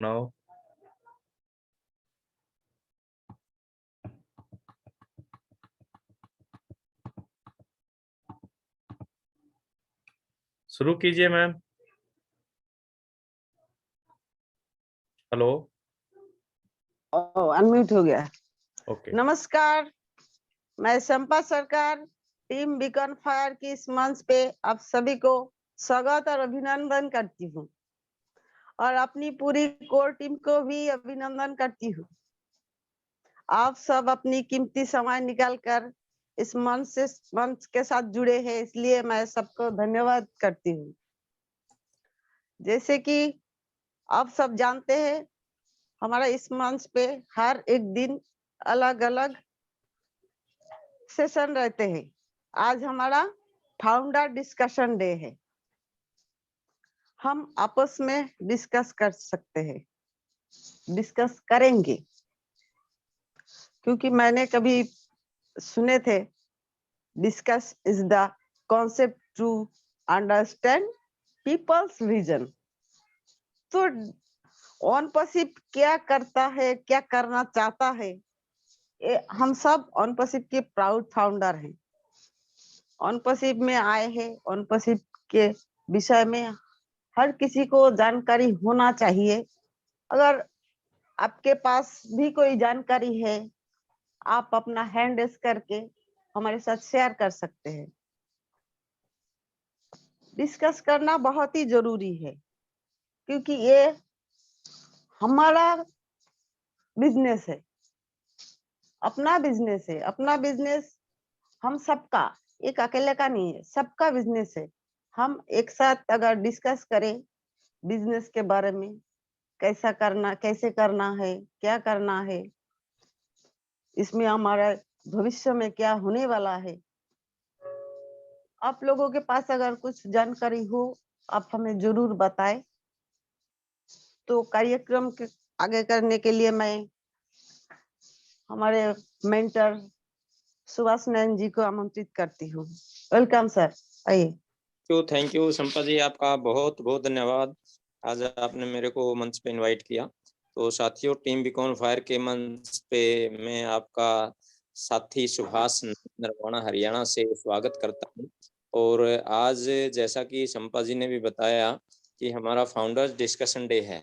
now. शुरू कीजिए ma'am. Hello. Unmute हो गया। ओके। नमस्कार, मैं संपा सरकार टीम बीकन फायर की इस मंच पे आप सभी को स्वागत और अभिनंदन करती हूँ और अपनी पूरी कोर टीम को भी अभिनंदन करती हूँ। आप सब अपनी कीमती समय निकालकर इस मंच के साथ जुड़े हैं, इसलिए मैं सबको धन्यवाद करती हूँ। जैसे कि आप सब जानते हैं, हमारा इस मंच पे हर एक दिन अलग अलग सेशन रहते हैं। आज हमारा फाउंडर डिस्कशन डे है। हम आपस में डिस्कस कर सकते हैं, डिस्कस करेंगे, क्योंकि मैंने कभी सुने थे discuss is the concept to understand people's vision. तो ऑनपसिप क्या करता है, क्या करना चाहता है, हम सब ऑनपसिप के प्राउड फाउंडर हैं। ऑनपसिप में आए हैं। ऑनपसिप के विषय में हर किसी को जानकारी होना चाहिए। अगर आपके पास भी कोई जानकारी है, आप अपना हैंड रेस करके हमारे साथ शेयर कर सकते हैं। डिस्कस करना बहुत ही जरूरी है, क्योंकि ये हमारा बिजनेस है, अपना बिजनेस है। अपना बिजनेस हम सबका, एक अकेले का नहीं है, सबका बिजनेस है। हम एक साथ अगर डिस्कस करें बिजनेस के बारे में, कैसा करना, कैसे करना है, क्या करना है, इसमें हमारा भविष्य में क्या होने वाला है, आप लोगों के पास अगर कुछ जानकारी हो, आप हमें जरूर बताएं। तो कार्यक्रम के आगे करने के लिए मैं हमारे मेंटर सुभाष नयन जी को आमंत्रित करती हूँ। वेलकम सर, आइए। थैंक यू संपा जी, आपका बहुत बहुत धन्यवाद। आज आपने मेरे को मंच पे इनवाइट किया। तो साथियों, टीम बीकॉन फायर के मंच पे मैं आपका साथी सुभाष नरवाना हरियाणा से स्वागत करता हूँ। और आज जैसा कि संपा जी ने भी बताया कि हमारा फाउंडर्स डिस्कशन डे है।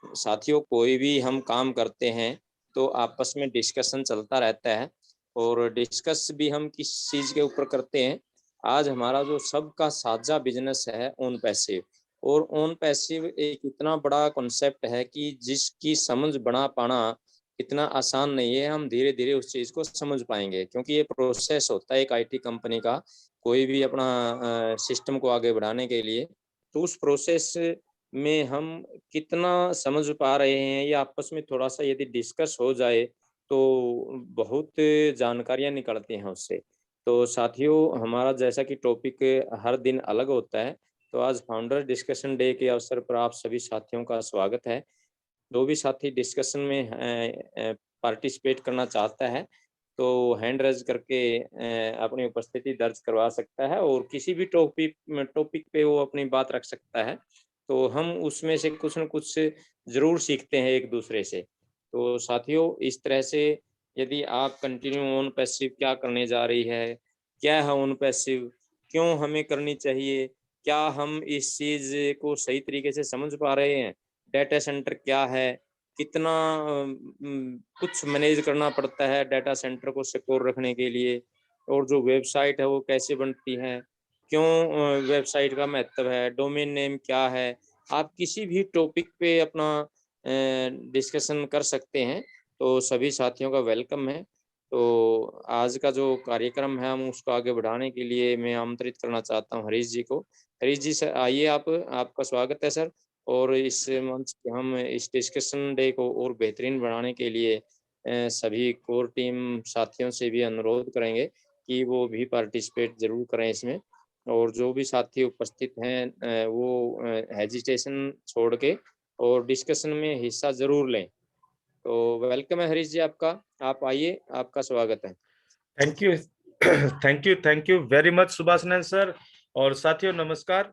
साथियों, कोई भी हम काम करते हैं तो आपस में डिस्कशन चलता रहता है, और डिस्कस भी हम किस चीज़ के ऊपर करते हैं। आज हमारा जो सबका साझा बिजनेस है ओन पैसिव, और ओन पैसिव एक इतना बड़ा कॉन्सेप्ट है कि जिसकी समझ बना पाना इतना आसान नहीं है। हम धीरे धीरे उस चीज़ को समझ पाएंगे, क्योंकि ये प्रोसेस होता है एक आईटी कंपनी का, कोई भी अपना सिस्टम को आगे बढ़ाने के लिए। तो उस प्रोसेस में हम कितना समझ पा रहे हैं, या आपस में थोड़ा सा यदि डिस्कस हो जाए तो बहुत जानकारियां निकलती हैं उससे। तो साथियों, हमारा जैसा कि टॉपिक हर दिन अलग होता है, तो आज फाउंडर डिस्कशन डे के अवसर पर आप सभी साथियों का स्वागत है। जो भी साथी डिस्कशन में पार्टिसिपेट करना चाहता है तो हैंड रेज करके अपनी उपस्थिति दर्ज करवा सकता है, और किसी भी टॉपिक पे वो अपनी बात रख सकता है। तो हम उसमें से कुछ न कुछ जरूर सीखते हैं एक दूसरे से। तो साथियों, इस तरह से यदि आप कंटिन्यू ऑन पैसिव क्या करने जा रही है, क्या है ऑन पैसिव, क्यों हमें करनी चाहिए, क्या हम इस चीज़ को सही तरीके से समझ पा रहे हैं, डाटा सेंटर क्या है, कितना कुछ मैनेज करना पड़ता है डाटा सेंटर को सिक्योर रखने के लिए, और जो वेबसाइट है वो कैसे बनती है, क्यों वेबसाइट का महत्व है, डोमेन नेम क्या है, आप किसी भी टॉपिक पे अपना डिस्कशन कर सकते हैं। तो सभी साथियों का वेलकम है। तो आज का जो कार्यक्रम है हम उसको आगे बढ़ाने के लिए मैं आमंत्रित करना चाहता हूँ हरीश जी को। हरीश जी सर आइए, आपका स्वागत है सर। और इस मंच पे हम इस डिस्कशन डे को और बेहतरीन बनाने के लिए सभी कोर टीम साथियों से भी अनुरोध करेंगे कि वो भी पार्टिसिपेट जरूर करें इसमें, और जो भी साथी उपस्थित हैं वो हेजिटेशन छोड़ के और डिस्कशन में हिस्सा जरूर लें। तो वेलकम है हरीश जी आपका, आप आइए, आपका स्वागत है। Thank you thank you very much Subhash Nayan sir. और साथियों नमस्कार।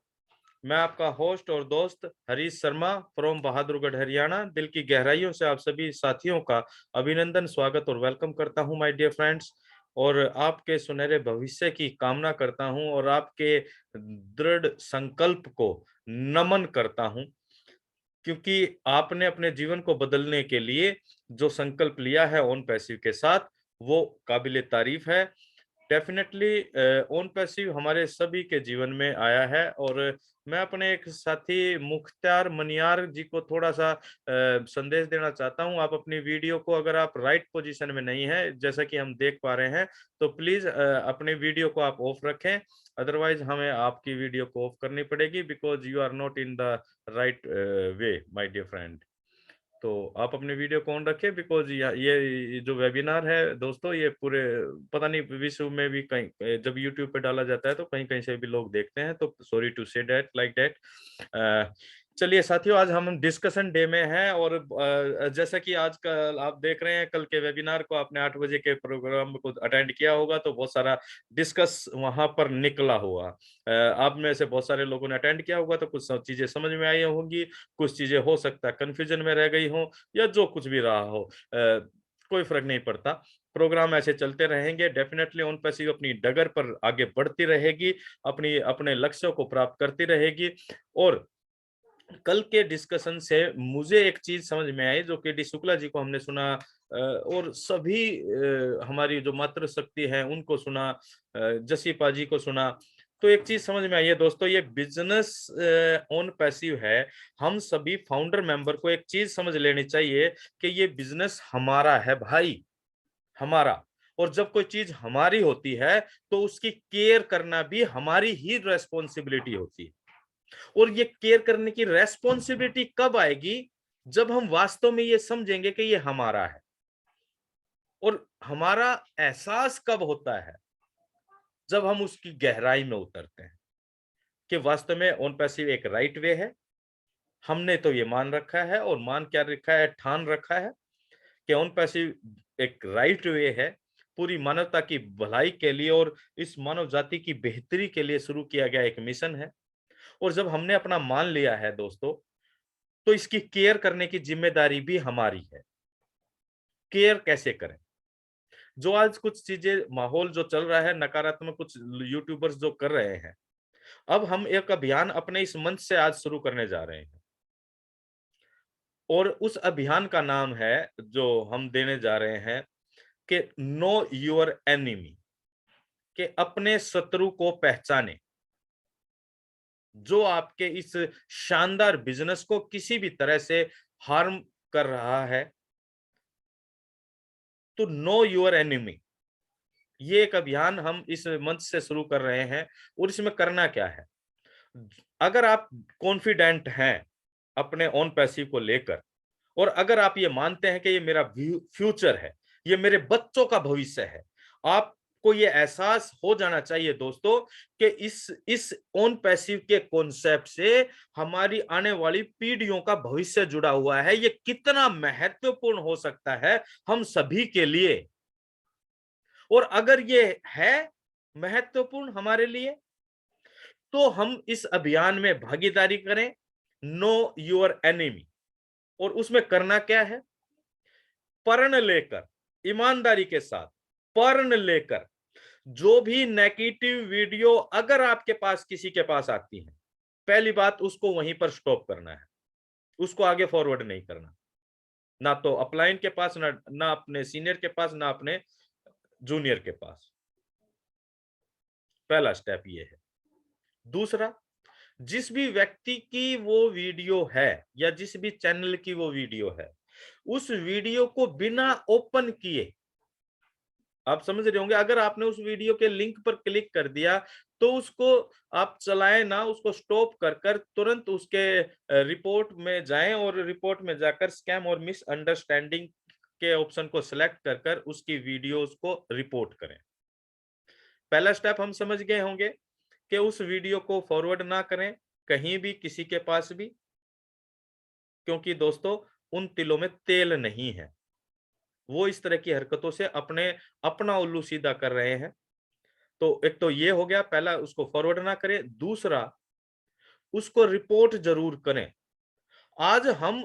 मैं आपका होस्ट और दोस्त हरीश शर्मा फ्रॉम बहादुरगढ़ हरियाणा दिल की गहराइयों से आप सभी साथियों का अभिनंदन, स्वागत और वेलकम करता हूं माय डियर फ्रेंड्स, और आपके सुनहरे भविष्य की कामना करता हूं और आपके दृढ़ संकल्प को नमन करता हूं, क्योंकि आपने अपने जीवन को बदलने के लिए जो संकल्प लिया है ऑन पैसिव के साथ, वो काबिले तारीफ है। डेफिनेटली ऑन पैसिव हमारे सभी के जीवन में आया है, और मैं अपने एक साथी मुख्तार मनियार जी को थोड़ा सा संदेश देना चाहता हूं। आप अपनी वीडियो को, अगर आप राइट पोजीशन में नहीं है जैसा कि हम देख पा रहे हैं, तो प्लीज अपने वीडियो को आप ऑफ रखें, अदरवाइज हमें आपकी वीडियो को ऑफ करनी पड़ेगी, because you are not in the right way my dear friend. तो आप अपने वीडियो को ऑन रखें, बिकॉज ये जो वेबिनार है दोस्तों, ये पूरे पता नहीं विश्व में भी कहीं जब यूट्यूब पे डाला जाता है तो कहीं कहीं से भी लोग देखते हैं, तो sorry to say that like that. चलिए साथियों, आज हम डिस्कशन डे में हैं, और जैसा कि आज कल आप देख रहे हैं, कल के वेबिनार को आपने 8 बजे के प्रोग्राम को अटेंड किया होगा, तो बहुत सारा डिस्कस वहां पर निकला हुआ। आप में से बहुत सारे लोगों ने अटेंड किया होगा, तो कुछ चीजें समझ में आई होंगी, कुछ चीजें हो सकता है कंफ्यूजन में रह गई हो, या जो कुछ भी रहा हो, कोई फर्क नहीं पड़ता। प्रोग्राम ऐसे चलते रहेंगे। डेफिनेटली ऑन पैसिव अपनी डगर पर आगे बढ़ती रहेगी, अपने लक्ष्यों को प्राप्त करती रहेगी। और कल के डिस्कशन से मुझे एक चीज समझ में आई, जो के डी शुक्ला जी को हमने सुना, और सभी हमारी जो मातृ शक्ति है उनको सुना, जसीपा जी को सुना, तो एक चीज समझ में आई है दोस्तों, ये बिजनेस ऑन पैसिव है। हम सभी फाउंडर मेंबर को एक चीज समझ लेनी चाहिए कि ये बिजनेस हमारा है भाई, हमारा। और जब कोई चीज हमारी होती है तो उसकी केयर करना भी हमारी ही रेस्पॉन्सिबिलिटी होती है। और ये केयर करने की रेस्पॉन्सिबिलिटी कब आएगी? जब हम वास्तव में ये समझेंगे कि ये हमारा है। और हमारा एहसास कब होता है? जब हम उसकी गहराई में उतरते हैं कि वास्तव में ऑन पैसिव एक राइट वे है। हमने तो ये मान रखा है, और मान क्या रखा है, ठान रखा है कि ऑन पैसिव एक राइट वे है, पूरी मानवता की भलाई के लिए और इस मानव जाति की बेहतरी के लिए शुरू किया गया एक मिशन है। और जब हमने अपना मान लिया है दोस्तों, तो इसकी केयर करने की जिम्मेदारी भी हमारी है। केयर कैसे करें? जो आज कुछ चीजें, माहौल जो चल रहा है नकारात्मक, कुछ यूट्यूबर्स जो कर रहे हैं, अब हम एक अभियान अपने इस मंच से आज शुरू करने जा रहे हैं, और उस अभियान का नाम है, जो हम देने जा रहे हैं, कि नो योर एनिमी, कि अपने शत्रु को पहचाने, जो आपके इस शानदार बिजनेस को किसी भी तरह से हार्म कर रहा है। तो नो योर एनिमी, ये एक अभियान हम इस मंच से शुरू कर रहे हैं। और इसमें करना क्या है? अगर आप कॉन्फिडेंट हैं अपने ऑन पैसिव को लेकर, और अगर आप ये मानते हैं कि ये मेरा फ्यूचर है, ये मेरे बच्चों का भविष्य है, आपको ये एहसास हो जाना चाहिए दोस्तों कि इस ऑन पैसिव के कॉन्सेप्ट से हमारी आने वाली पीढ़ियों का भविष्य जुड़ा हुआ है। ये कितना महत्वपूर्ण हो सकता है हम सभी के लिए। और अगर ये है महत्वपूर्ण हमारे लिए, तो हम इस अभियान में भागीदारी करें, नो योर एनिमी। और उसमें करना क्या है? प्रण लेकर, ईमानदारी के साथ प्रण लेकर, जो भी नेगेटिव वीडियो अगर आपके पास किसी के पास आती है, पहली बात उसको वहीं पर स्टॉप करना है, उसको आगे फॉरवर्ड नहीं करना, ना तो अपलाइन के पास, ना अपने सीनियर के पास, ना अपने जूनियर के पास। पहला स्टेप ये है। दूसरा, जिस भी व्यक्ति की वो वीडियो है या जिस भी चैनल की वो वीडियो है, उस वीडियो को बिना ओपन किए, आप समझ रहे होंगे, अगर आपने उस वीडियो के लिंक पर क्लिक कर दिया तो उसको आप चलाएं ना, उसको स्टॉप कर कर तुरंत उसके रिपोर्ट में जाएं, और रिपोर्ट में जाकर स्कैम और मिसअंडरस्टैंडिंग के ऑप्शन को सिलेक्ट कर कर उसकी वीडियोस को रिपोर्ट करें। पहला स्टेप हम समझ गए होंगे कि उस वीडियो को फॉरवर्ड ना करें कहीं भी, किसी के पास भी, क्योंकि दोस्तों उन तिलों में तेल नहीं है। वो इस तरह की हरकतों से अपना उल्लू सीधा कर रहे हैं। तो एक तो ये हो गया, पहला उसको फॉरवर्ड ना करें। दूसरा, उसको रिपोर्ट जरूर करें। आज हम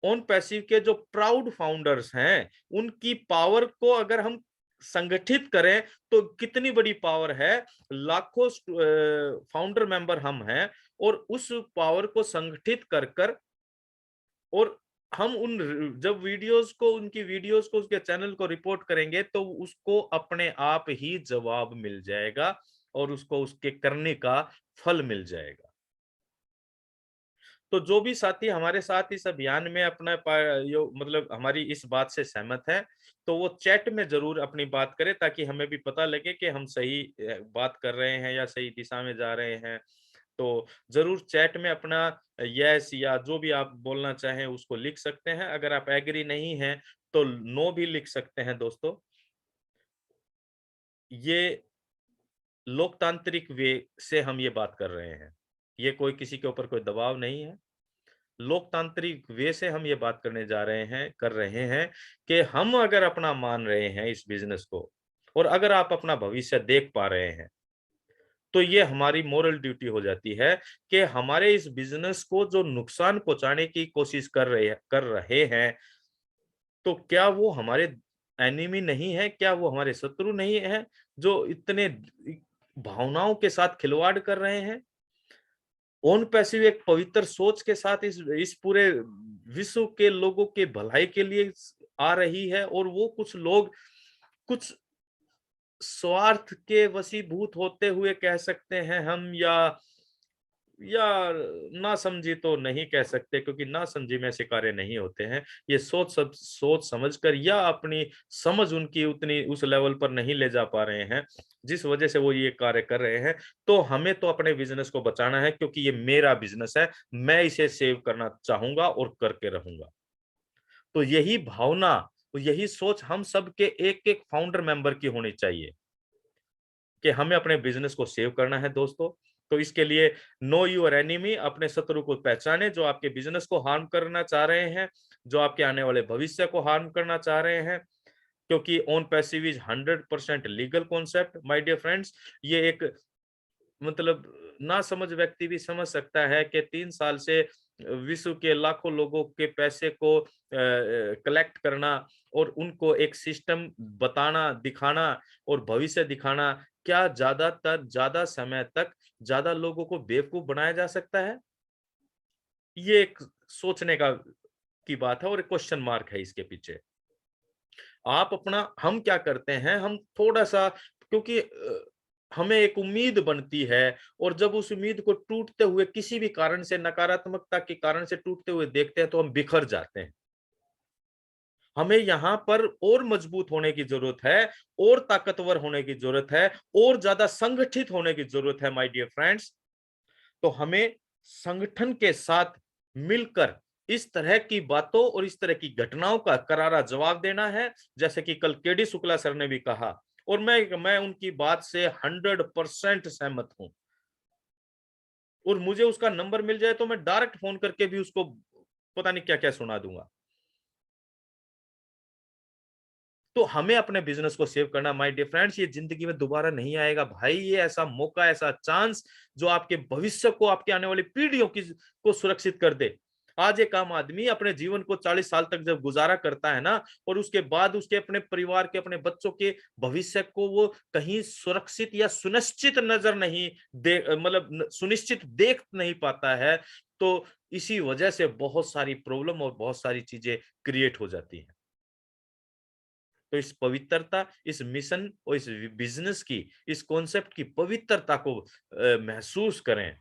ऑन पैसिव के जो प्राउड फाउंडर्स हैं, उनकी पावर को अगर हम संगठित करें तो कितनी बड़ी पावर है। लाखों फाउंडर मेंबर हम हैं और उस पावर को संगठित कर कर, और हम उन जब वीडियोस को, उनकी वीडियोस को, उसके चैनल को रिपोर्ट करेंगे तो उसको अपने आप ही जवाब मिल जाएगा और उसको उसके करने का फल मिल जाएगा। तो जो भी साथी हमारे साथ इस अभियान में अपना मतलब हमारी इस बात से सहमत है, तो वो चैट में जरूर अपनी बात करें ताकि हमें भी पता लगे कि हम सही बात कर रहे हैं या सही दिशा में जा रहे हैं। तो जरूर चैट में अपना यस या जो भी आप बोलना चाहें उसको लिख सकते हैं। अगर आप एग्री नहीं हैं तो नो भी लिख सकते हैं दोस्तों। ये लोकतांत्रिक वे से हम ये बात कर रहे हैं, ये कोई किसी के ऊपर कोई दबाव नहीं है। लोकतांत्रिक वे से हम ये बात करने जा रहे हैं, कर रहे हैं कि हम अगर अपना मान रहे हैं इस बिजनेस को, और अगर आप अपना भविष्य देख पा रहे हैं, तो ये हमारी मोरल ड्यूटी हो जाती है कि हमारे इस बिजनेस को जो नुकसान पहुंचाने की कोशिश कर रहे हैं, तो क्या वो हमारे एनिमी नहीं है? क्या वो हमारे शत्रु नहीं है जो इतने भावनाओं के साथ खिलवाड़ कर रहे हैं? ओन पैसिव एक पवित्र सोच के साथ इस पूरे विश्व के लोगों के भलाई के लिए आ रही है, और वो कुछ लोग कुछ स्वार्थ के वशीभूत होते हुए कह सकते हैं हम, या ना समझी तो नहीं कह सकते क्योंकि ना समझी में ऐसे कार्य नहीं होते हैं। ये सोच समझकर या अपनी समझ उनकी उतनी उस लेवल पर नहीं ले जा पा रहे हैं जिस वजह से वो ये कार्य कर रहे हैं। तो हमें तो अपने बिजनेस को बचाना है क्योंकि ये मेरा बिजनेस है, मैं इसे सेव करना चाहूंगा और करके रहूंगा। तो यही भावना, तो यही सोच हम सब के एक एक फाउंडर मेंबर की होनी चाहिए कि हमें अपने बिजनेस को सेव करना है दोस्तों। तो इसके लिए नो योर एनिमी, अपने शत्रु को पहचाने जो आपके बिजनेस को हार्म करना चाह रहे हैं, जो आपके आने वाले भविष्य को हार्म करना चाह रहे हैं। क्योंकि OnPassive is 100% legal concept my dear friends. ये एक मतलब ना समझ व्यक्ति भी समझ सकता है कि 3 साल से विश्व के लाखों लोगों के पैसे को कलेक्ट करना और उनको एक सिस्टम बताना, दिखाना और भविष्य दिखाना, क्या ज्यादा समय तक ज्यादा लोगों को बेवकूफ बनाया जा सकता है? ये एक सोचने का की बात है और एक क्वेश्चन मार्क है इसके पीछे। आप अपना, हम क्या करते हैं, हम थोड़ा सा, क्योंकि हमें एक उम्मीद बनती है, और जब उस उम्मीद को टूटते हुए किसी भी कारण से, नकारात्मकता के कारण से टूटते हुए देखते हैं तो हम बिखर जाते हैं। हमें यहाँ पर और मजबूत होने की जरूरत है, और ताकतवर होने की जरूरत है, और ज्यादा संगठित होने की जरूरत है माय डियर फ्रेंड्स। तो हमें संगठन के साथ मिलकर इस तरह की बातों और इस तरह की घटनाओं का करारा जवाब देना है, जैसे कि कल केडी शुक्ला सर ने भी कहा, और मैं उनकी बात से 100% सहमत हूं। और मुझे उसका नंबर मिल जाए तो मैं डायरेक्ट फोन करके भी उसको पता नहीं क्या क्या सुना दूंगा। तो हमें अपने बिजनेस को सेव करना माय डियर फ्रेंड्स, ये जिंदगी में दोबारा नहीं आएगा भाई। ये ऐसा मौका, ऐसा चांस जो आपके भविष्य को, आपके आने वाली पीढ़ियों की को सुरक्षित कर दे। आज एक आम आदमी अपने जीवन को 40 साल तक जब गुजारा करता है ना, और उसके बाद उसके अपने परिवार के, अपने बच्चों के भविष्य को वो कहीं सुरक्षित या सुनिश्चित नजर नहीं दे, मतलब सुनिश्चित देख नहीं पाता है, तो इसी वजह से बहुत सारी प्रॉब्लम और बहुत सारी चीजें क्रिएट हो जाती हैं। तो इस पवित्रता, इस मिशन और इस बिजनेस की, इस कॉन्सेप्ट की पवित्रता को महसूस करें।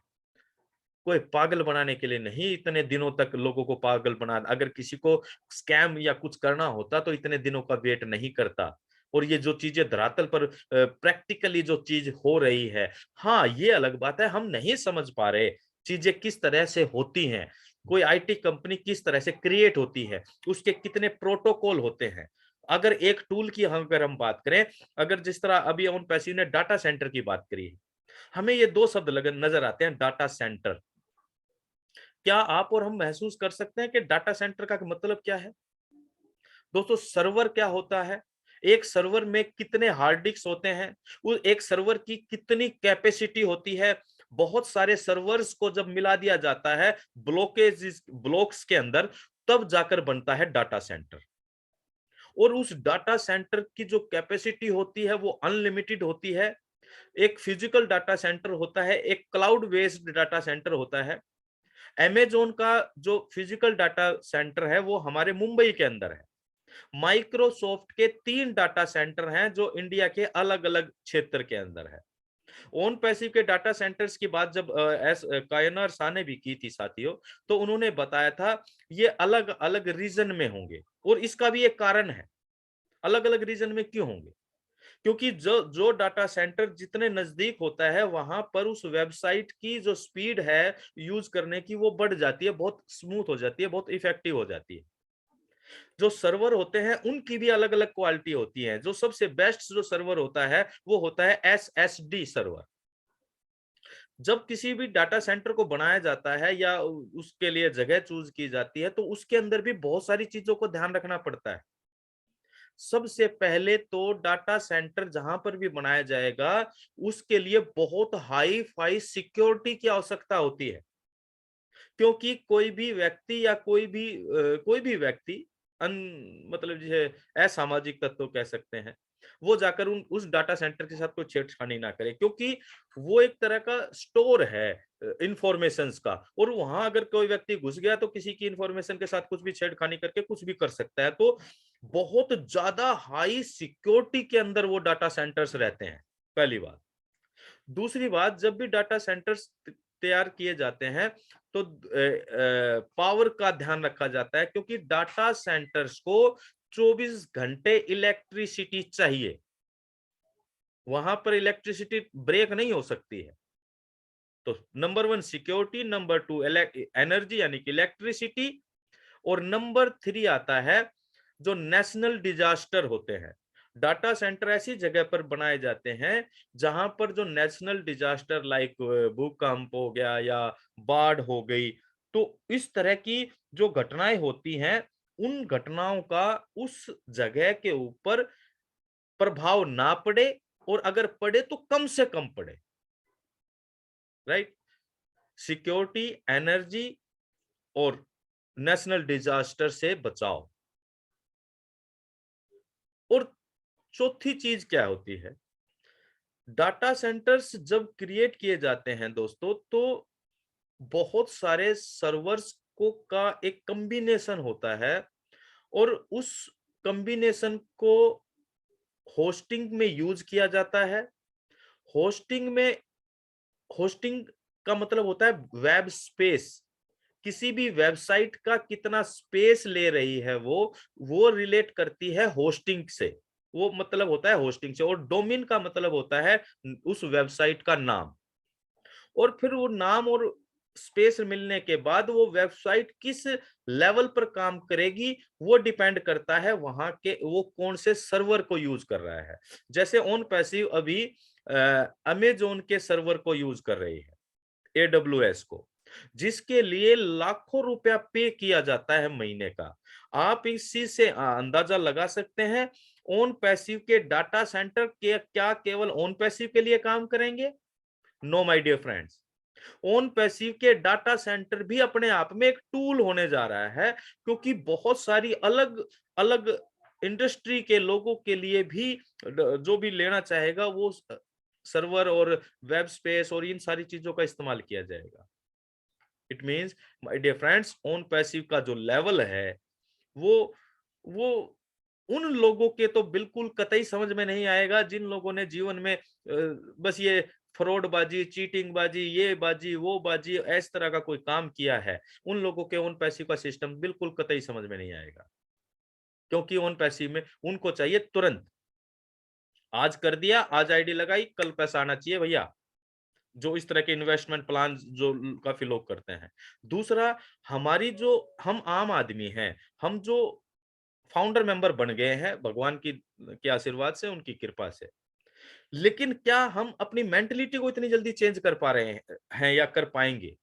कोई पागल बनाने के लिए नहीं इतने दिनों तक लोगों को पागल बना, अगर किसी को स्कैम या कुछ करना होता तो इतने दिनों का वेट नहीं करता। और ये जो चीजें धरातल पर प्रैक्टिकली जो चीज हो रही है, हाँ ये अलग बात है, हम नहीं समझ पा रहे चीजें किस तरह से होती हैं, कोई आईटी कंपनी किस तरह से क्रिएट होती है, उसके कितने प्रोटोकॉल होते हैं। अगर एक टूल की अगर हम बात करें, अगर जिस तरह अभी ओन पैसिव ने डाटा सेंटर की बात करी है, हमें ये दो शब्द नजर आते हैं, डाटा सेंटर। क्या आप और हम महसूस कर सकते हैं कि डाटा सेंटर का मतलब क्या है? दोस्तों, सर्वर क्या होता है? एक सर्वर में कितने हार्ड डिस्क होते हैं? उस एक सर्वर की कितनी कैपेसिटी होती है? बहुत सारे सर्वर्स को जब मिला दिया जाता है ब्लॉक्स के अंदर, तब जाकर बनता है डाटा सेंटर। और उस डाटा सेंटर की जो कैपेसिटी होती है वो अनलिमिटेड होती है। एक फिजिकल डाटा सेंटर होता है, एक क्लाउड बेस्ड डाटा सेंटर होता है। अमेज़न का जो फिजिकल डाटा सेंटर है वो हमारे मुंबई के अंदर है। माइक्रोसॉफ्ट के 3 डाटा सेंटर हैं जो इंडिया के अलग-अलग क्षेत्र के अंदर है। ओन पैसिव के डाटा सेंटर्स की बात जब एस कायनार शाह ने भी की थी साथियों, तो उन्होंने बताया था ये अलग-अलग रीजन में होंगे और इसका भी एक कारण है। अलग-अलग रीजन में क्यों होंगे? क्योंकि जो जो डाटा सेंटर जितने नजदीक होता है वहां पर उस वेबसाइट की जो स्पीड है यूज करने की वो बढ़ जाती है, बहुत स्मूथ हो जाती है, बहुत इफेक्टिव हो जाती है। जो सर्वर होते हैं उनकी भी अलग अलग क्वालिटी होती है। जो सबसे बेस्ट जो सर्वर होता है वो होता है SSD सर्वर। जब किसी भी डाटा सेंटर को बनाया जाता है या उसके लिए जगह चूज की जाती है तो उसके अंदर भी बहुत सारी चीजों को ध्यान रखना पड़ता है। सबसे पहले तो डाटा सेंटर जहां पर भी बनाया जाएगा उसके लिए बहुत हाई फाई सिक्योरिटी की आवश्यकता होती है। क्योंकि कोई भी व्यक्ति या कोई भी व्यक्ति मतलब जो है असामाजिक तत्व कह सकते हैं, वो जाकर उस डाटा सेंटर के साथ कोई छेड़छाड़ी ना करे, क्योंकि वो एक तरह का स्टोर है इंफॉर्मेशंस का। और वहां अगर कोई व्यक्ति घुस गया तो किसी की इंफॉर्मेशन के साथ कुछ भी छेड़खानी करके कुछ भी कर सकता है। तो बहुत ज्यादा हाई सिक्योरिटी के अंदर वो डाटा सेंटर्स रहते हैं, पहली बात। दूसरी बात, जब भी डाटा सेंटर्स तैयार किए जाते हैं तो पावर का ध्यान रखा जाता है, क्योंकि डाटा सेंटर्स को 24 घंटे इलेक्ट्रिसिटी चाहिए। वहां पर इलेक्ट्रिसिटी ब्रेक नहीं हो सकती है। तो नंबर 1 सिक्योरिटी, नंबर 2 एनर्जी यानी कि इलेक्ट्रिसिटी, और नंबर 3 आता है जो नेशनल डिजास्टर होते हैं। डाटा सेंटर ऐसी जगह पर बनाए जाते हैं जहां पर जो नेशनल डिजास्टर लाइक भूकंप हो गया या बाढ़ हो गई, तो इस तरह की जो घटनाएं होती हैं उन घटनाओं का उस जगह के ऊपर प्रभाव ना पड़े, और अगर पड़े तो कम से कम पड़े। राइट? सिक्योरिटी, एनर्जी और नेशनल डिजास्टर से बचाव। और चौथी चीज क्या होती है? डाटा सेंटर्स जब क्रिएट किए जाते हैं दोस्तों, तो बहुत सारे सर्वर्स को का एक कॉम्बिनेशन होता है, और उस कॉम्बिनेशन को होस्टिंग में यूज किया जाता है। होस्टिंग में होस्टिंग का मतलब होता है वेब स्पेस। किसी भी वेबसाइट का कितना स्पेस ले रही है वो रिलेट करती है होस्टिंग से। वो मतलब होता है होस्टिंग से। और डोमेन का मतलब होता है उस वेबसाइट का नाम। और फिर वो नाम और स्पेस मिलने के बाद वो वेबसाइट किस लेवल पर काम करेगी वो डिपेंड करता है वहां के वो कौन से सर्वर को यूज कर रहा है। जैसे ऑन पैसिव अभी अमेजोन के सर्वर को यूज कर रही है, AWS को, जिसके लिए लाखों रुपया पे किया जाता है महीने का। आप इस चीज से अंदाजा लगा सकते हैं ऑन पैसिव के डाटा सेंटर के क्या केवल ऑन पैसिव के लिए काम करेंगे? No my dear friends. OnPassive के डाटा सेंटर भी अपने आप में एक टूल होने जा रहा है, क्योंकि बहुत सारी अलग अलग इंडस्ट्री के लोगों के लिए भी जो भी लेना चाहेगा वो सर्वर और वेब स्पेस और इन सारी चीजों का इस्तेमाल किया जाएगा। It means my dear friends, OnPassive का जो लेवल है वो वो उन लोगों के तो बिल्कुल कतई समझ में नहीं आएगा जिन लोगों ने जीवन में बस ये फ्रॉड बाजी, चीटिंग बाजी, ये बाजी, वो बाजी, इस तरह का कोई काम किया है। उन लोगों के ऑन पैसिव का सिस्टम बिल्कुल कतई समझ में नहीं आएगा, क्योंकि ऑन पैसिव में उनको चाहिए तुरंत। आज कर दिया, आज आईडी लगाई, कल पैसा आना चाहिए भैया। जो इस तरह के इन्वेस्टमेंट प्लान जो काफी लोग करते हैं। दूसरा, हमारी जो हम आम आदमी हैं, हम जो फाउंडर मेंबर बन गए हैं भगवान की के आशीर्वाद से, उनकी कृपा से, लेकिन क्या हम अपनी मेंटलिटी को इतनी जल्दी चेंज कर पा रहे हैं या कर पाएंगे?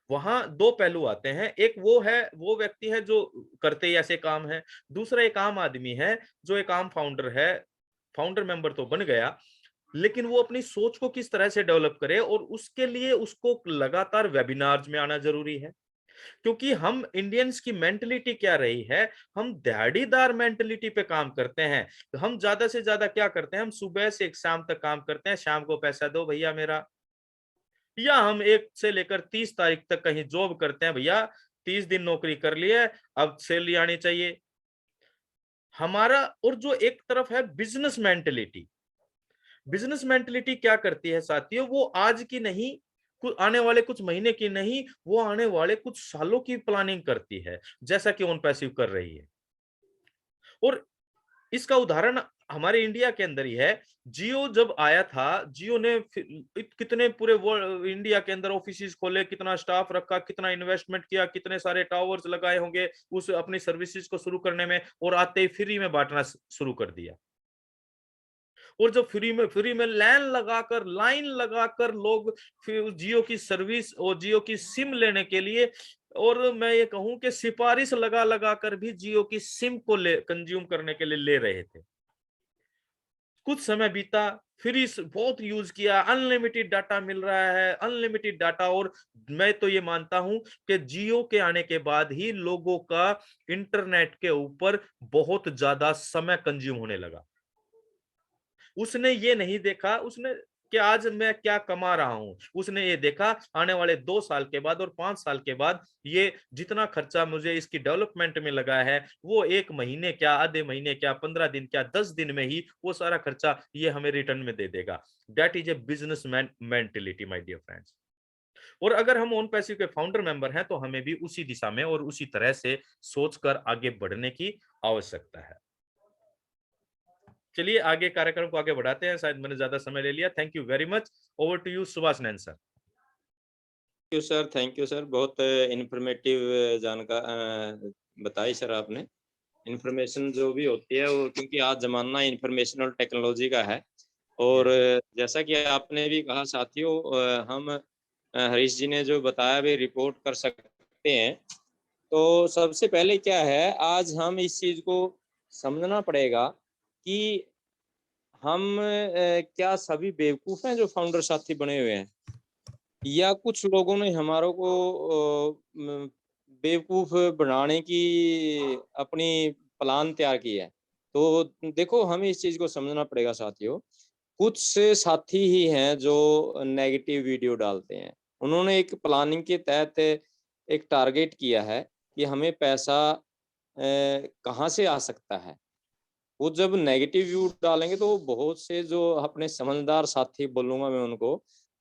वहां दो पहलू आते हैं। एक वो व्यक्ति है जो करते ही ऐसे काम है। दूसरा एक आम आदमी है जो एक आम फाउंडर है, फाउंडर मेंबर तो बन गया, लेकिन वो अपनी सोच को किस तरह से डेवलप करे, और उसके लिए उसको लगातार वेबिनार्स में आना जरूरी है। क्योंकि हम इंडियंस की मेंटलिटी क्या रही है, हम दिहाड़ीदार मेंटलिटी पे काम करते हैं। हम ज्यादा से ज्यादा क्या करते हैं, हम सुबह से एक शाम तक काम करते हैं, शाम को पैसा दो भैया मेरा। या हम 1 से लेकर 30 तारीख तक कहीं जॉब करते हैं, भैया 30 दिन नौकरी कर ली है, अब सैलरी आनी चाहिए हमारा। और जो एक तरफ है बिजनेस मेंटलिटी, बिजनेस मेंटलिटी क्या करती है साथियों, वो आज की नहीं, आने वाले कुछ महीने की नहीं, वो आने वाले कुछ सालों की प्लानिंग करती है, जैसा कि ऑन पैसिव कर रही है। और इसका उदाहरण हमारे इंडिया के अंदर ही है। जियो जब आया था, जियो ने कितने पूरे वर्ल्ड इंडिया के अंदर ऑफिसेज खोले, कितना स्टाफ रखा, कितना इन्वेस्टमेंट किया, कितने सारे टावर्स लगाए होंगे उस अपनी सर्विसेज को शुरू करने में, और आते ही फ्री में बांटना शुरू कर दिया। और जब फ्री में लाइन लगाकर लोग फिर जियो की सर्विस और जियो की सिम लेने के लिए, और मैं ये कहूं कि सिफारिश लगा लगा कर भी जियो की सिम को कंज्यूम करने के लिए ले रहे थे। कुछ समय बीता, फ्री बहुत यूज किया, अनलिमिटेड डाटा मिल रहा है, अनलिमिटेड डाटा। और मैं तो ये मानता हूं कि जियो के आने के बाद ही लोगों का इंटरनेट के ऊपर बहुत ज्यादा समय कंज्यूम होने लगा। उसने ये नहीं देखा उसने कि आज मैं क्या कमा रहा हूं, उसने ये देखा आने वाले 2 साल के बाद और 5 साल के बाद ये जितना खर्चा मुझे इसकी डेवलपमेंट में लगा है, वो 1 महीने क्या, आधे महीने क्या, 15 दिन क्या, 10 दिन में ही वो सारा खर्चा ये हमें रिटर्न में दे देगा। That is a business mentality my dear friends. और अगर हम ओन पैसिव के फाउंडर मेंबर हैं, तो हमें भी उसी दिशा में और उसी तरह से सोचकर आगे बढ़ने की आवश्यकता है। चलिए आगे कार्यक्रम को आगे बढ़ाते हैं, शायद मैंने ज्यादा समय ले लिया। Thank you very much. Over to you Subhash Nain sir. Thank you sir, बहुत इंफॉर्मेटिव बताई सर आपने। इंफॉर्मेशन जो भी होती है वो, क्योंकि आज जमाना इंफॉर्मेशन और टेक्नोलॉजी का है। और जैसा कि आपने भी कहा साथियों, हम हरीश जी ने जो बताया भी रिपोर्ट कर सकते हैं। तो सबसे पहले क्या है, आज हम इस चीज को समझना पड़ेगा कि हम क्या सभी बेवकूफ हैं जो फाउंडर साथी बने हुए हैं, या कुछ लोगों ने हमारों को बेवकूफ बनाने की अपनी प्लान तैयार की है। तो देखो, हमें इस चीज को समझना पड़ेगा साथियों। कुछ साथी ही हैं जो नेगेटिव वीडियो डालते हैं। उन्होंने एक प्लानिंग के तहत एक टारगेट किया है कि हमें पैसा कहाँ से आ सकता है। वो जब नेगेटिव व्यू डालेंगे तो बहुत से जो अपने समझदार साथी बोलूंगा मैं उनको,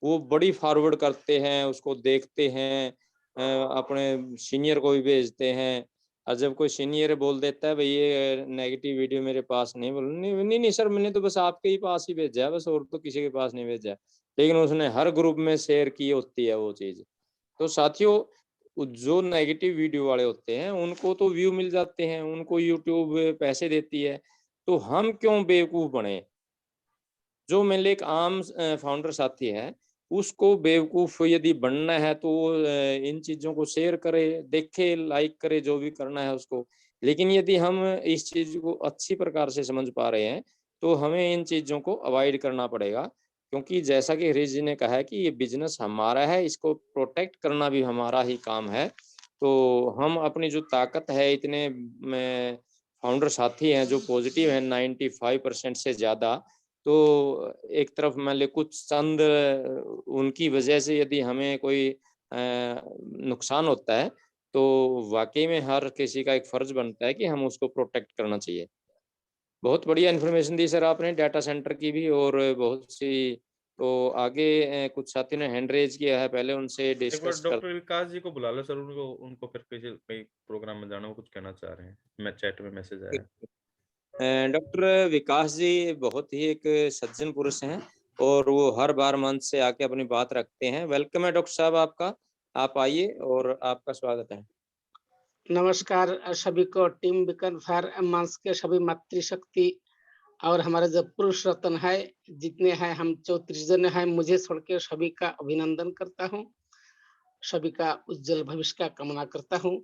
वो बड़ी फॉरवर्ड करते हैं, उसको देखते हैं, अपने सीनियर को भी भेजते हैं। और जब कोई सीनियर बोल देता है भाई ये नेगेटिव वीडियो मेरे पास नहीं, बोल नहीं सर, मैंने तो बस आपके ही पास ही भेजा है, बस और तो किसी के पास नहीं भेजा है। लेकिन उसने हर ग्रुप में शेयर की होती है वो चीज। तो साथियों, जो नेगेटिव वीडियो वाले होते हैं उनको तो व्यू मिल जाते हैं, उनको यूट्यूब पैसे देती है। तो हम क्यों बेवकूफ बने। जो मेरे लिए एक आम फाउंडर साथी है, उसको बेवकूफ यदि बनना है तो इन चीजों को शेयर करे, देखे, लाइक करे, जो भी करना है उसको। लेकिन यदि हम इस चीज को अच्छी प्रकार से समझ पा रहे हैं, तो हमें इन चीजों को अवॉइड करना पड़ेगा। क्योंकि जैसा कि हरीश जी ने कहा है कि ये बिजनेस हमारा है, इसको प्रोटेक्ट करना भी हमारा ही काम है। तो हम अपनी जो ताकत है, इतने फाउंडर साथी हैं जो पॉजिटिव हैं 95% से ज़्यादा, तो एक तरफ मान ले कुछ चंद उनकी वजह से यदि हमें कोई नुकसान होता है, तो वाकई में हर किसी का एक फर्ज बनता है कि हम उसको प्रोटेक्ट करना चाहिए। बहुत बढ़िया इन्फॉर्मेशन दी सर आपने डाटा सेंटर की भी, और बहुत सी। तो आगे कुछ साथियों ने हैंड रेज किया है, पहले उनसे एक बार डिस्कस कर। डॉक्टर विकास जी को बुला लो सर, उनको उनको फिर किसी कई प्रोग्राम में जाना, वो कुछ कहना चाह रहे हैं, मैं चैट में मैसेज आया। डॉक्टर विकास जी बहुत ही एक सज्जन पुरुष हैं, और वो हर बार मंच से आके अपनी बात रखते हैं। वेलकम है डॉक्टर साहब आपका, आप आइए और आपका स्वागत है। नमस्कार सभी को, टीम बिकन फायर मंच के सभी मातृशक्ति और हमारे जो पुरुष रत्न है जितने हैं, हम 34 जन हैं, मुझे छोड़ के सभी का अभिनंदन करता हूं, सभी का उज्जवल भविष्य का कामना करता हूं।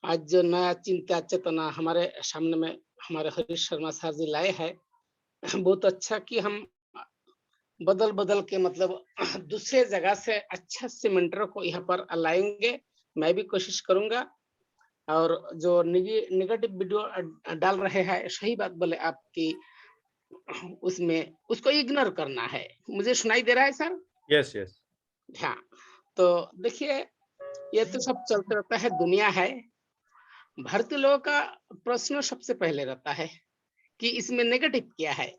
आज जो नया चिंता चेतना हमारे सामने में हमारे हरीश शर्मा सर जी लाए हैं, बहुत अच्छा कि हम बदल बदल के मतलब दूसरे जगह से अच्छा से मेंटरों को यहाँ पर लाएंगे। मैं भी कोशिश करूंगा। और जो निगेटिव वीडियो डाल रहे हैं, सही बात बोले आपकी, उसमें उसको इग्नोर करना है। मुझे सुनाई दे रहा है सर? Yes yes. हाँ, तो देखिए ये तो सब चलते रहता है, दुनिया है। भारतीय लोगों का प्रश्न सबसे पहले रहता है कि इसमें नेगेटिव क्या है,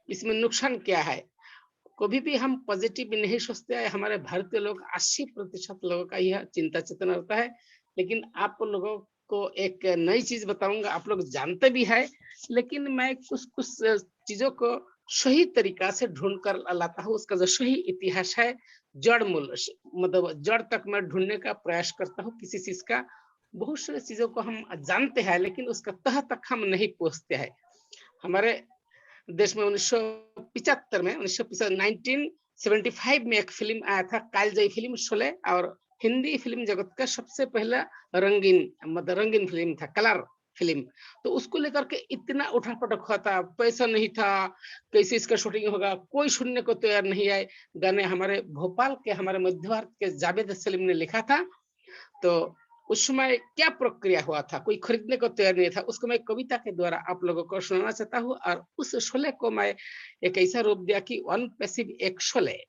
इसमें नुकसान क्या है। कभी भी हम पॉजिटिव नहीं सोचते हैं। हमारे भारतीय लोग 80% लोगों का यह चिंता चेतना रहता है। लेकिन आप लोगों को एक नई चीज बताऊंगा, आप लोग जानते भी है, लेकिन मैं कुछ कुछ चीजों को सही तरीका से ढूंढ कर लाता हूँ। उसका जो सही इतिहास है, जड़ मूल, मतलब जड़ तक मैं ढूंढने का प्रयास करता हूँ किसी चीज का। बहुत सारी चीजों को हम जानते हैं, लेकिन उसका तह तक हम नहीं पहुंचते हैं। हमारे देश में 1975 में 1975 में एक फिल्म आया था, कालजयी फिल्म, शोले, और हिंदी फिल्म जगत का सबसे पहला रंगीन फिल्म था, कलर फिल्म। तो उसको लेकर के इतना उठापटक हुआ था, पैसा नहीं था, कैसे इसका शूटिंग होगा, कोई सुनने को तैयार नहीं आए। गाने हमारे भोपाल के, हमारे मध्य भारत के जावेद सलीम ने लिखा था। तो उस समय क्या प्रक्रिया हुआ था, कोई खरीदने को तैयार नहीं था। उसको मैं कविता के द्वारा आप लोगों को सुनाना चाहता हूँ। और उस शोले को मैं एक ऐसा रूप दिया कि वन पैसिव एक शोले।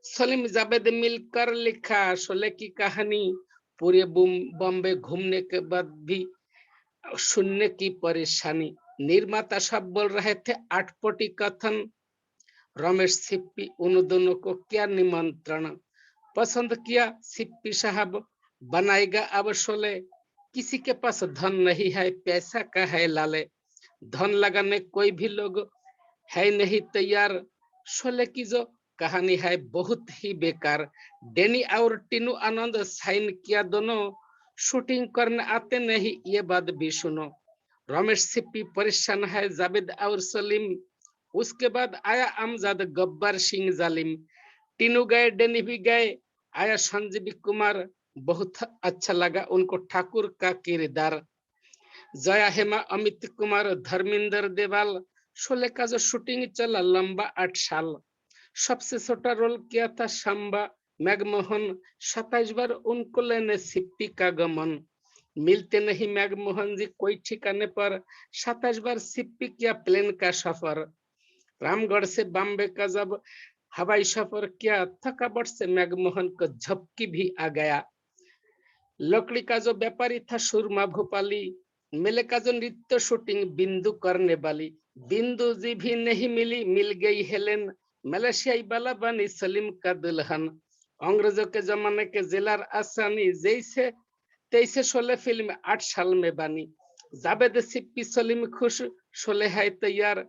सलीम जावेद मिलकर लिखा शोले की कहानी, पूरे बॉम्बे घूमने के बाद भी सुनने की परेशानी। निर्माता सब बोल रहे थे आठपटी कथन, रमेश सिप्पी उन दोनों को क्या निमंत्रण। पसंद किया सिप्पी साहब, बनाएगा अब शोले। किसी के पास धन नहीं है, पैसा का है लाले। धन लगाने कोई भी लोग है नहीं तैयार। शोले की जो कहानी है बहुत ही बेकार। डेनी और टीनू आनंद साइन किया दोनों, शूटिंग करने आते नहीं ये बात भी सुनो। रमेश सिप्पी परेशान है, जावेद और सलीम। उसके बाद आया अमजद गब्बर सिंह जालिम। तीनों गए, डेनी भी गए, आया संजीवी कुमार। बहुत अच्छा लगा उनको ठाकुर का किरदार। जया हेमा, अमित कुमार, धर्मेंद्र देवाल। शोले का जो शूटिंग चला लंबा 8 साल। सबसे छोटा रोल किया था शंबा मैगमोहन। 27 बार उनको लेने सिप्पी का गमन। मिलते नहीं मैगमोहन जी कोई ठिकाने पर। 27 बार सिप्पी किया प्लेन का सफर। रामगढ़ से बॉम्बे का जब हवाई सफर किया, थकावट से मैगमोहन को झपकी भी आ गया। लकड़ी का जो व्यापारी था सुरमा भोपाली। मेले का जो नृत्य शूटिंग बिंदु करने वाली। बिंदु जी भी नहीं मिली, मिल गई हेलेन। मलेशियाई वाला बनी सलीम का दुल्हन। अंग्रेजों के जमाने के जेलर आसानी, जैसे तैसे शोले फिल्म 8 साल में बनी। जावेद सिप्पी सलीम खुश, शोले है तैयार।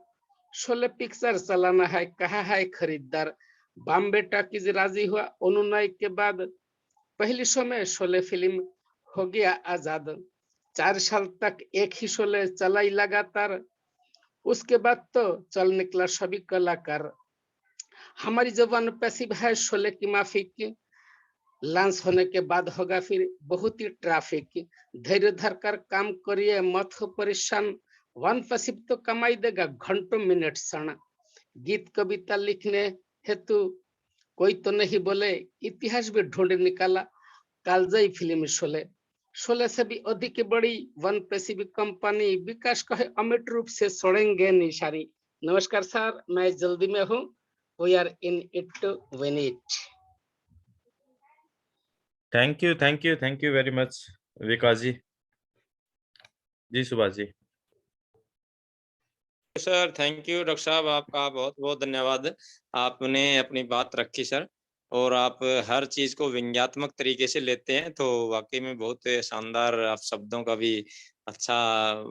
शोले पिक्चर चलाना है, कहा है खरीदार। बॉम्बे टॉकीज राजी हुआ अनुनय के बाद। पहली शो में शोले फिल्म हो गया आजाद। 4 साल तक एक ही शोले चला ही लगातार। उसके बाद तो चल निकला सभी कलाकार। हमारी जबान पैसिव है शोले की माफी की। लॉन्च होने के बाद होगा फिर बहुत ही ट्रैफिक। धैर्य धर कर काम करिए, मत हो परेशान। वन पैसिव तो कमाई देगा घंटों मिनट क्षण। गीत कविता लिखने हेतु कोई तो नहीं बोले, इतिहास भी ढूंढ निकाला कालजयी फिल्म शोले। शोले से भी अधिक बड़ी वन पैसिफिक कंपनी, विकास कहे अमिट रूप से छोड़ेंगे निशानी। नमस्कार सर, मैं जल्दी में हूँ। We are in it to win it. Thank you very much Vikas ji. जी Subhash ji. Sir thank you doctor साहब, आपका बहुत बहुत धन्यवाद। आपने अपनी बात रखी सर, और आप हर चीज को व्यंग्यात्मक तरीके से लेते हैं, तो वाकई में बहुत शानदार, आप शब्दों का भी अच्छा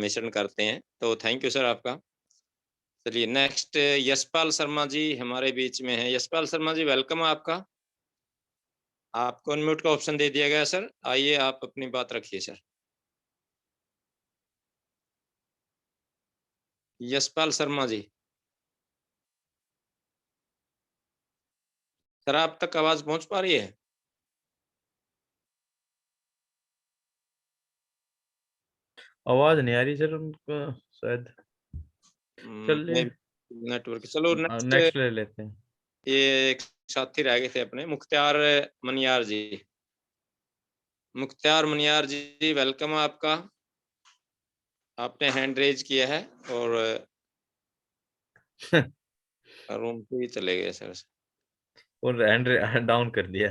मिश्रण करते हैं। तो थैंक यू सर आपका। चलिए नेक्स्ट यशपाल शर्मा जी हमारे बीच में है। यशपाल शर्मा जी वेलकम है आपका। आपको अनम्यूट का ऑप्शन दे दिया गया सर, आइए आप अपनी बात रखिए सर। यशपाल शर्मा जी सर, आप तक आवाज पहुंच पा रही है? आवाज नहीं आ रही सर उनका शायद। चलिए नेटवर्क। चलो नेक्स्ट ले लेते हैं। ये एक साथी रह गए थे अपने, मुख्तार मनियार जी। मुख्तार मनियार जी, वेलकम आपका। आपने हैंड रेज किया है और रूम पे ही चले गए सर। और हैंड डाउन कर दिया।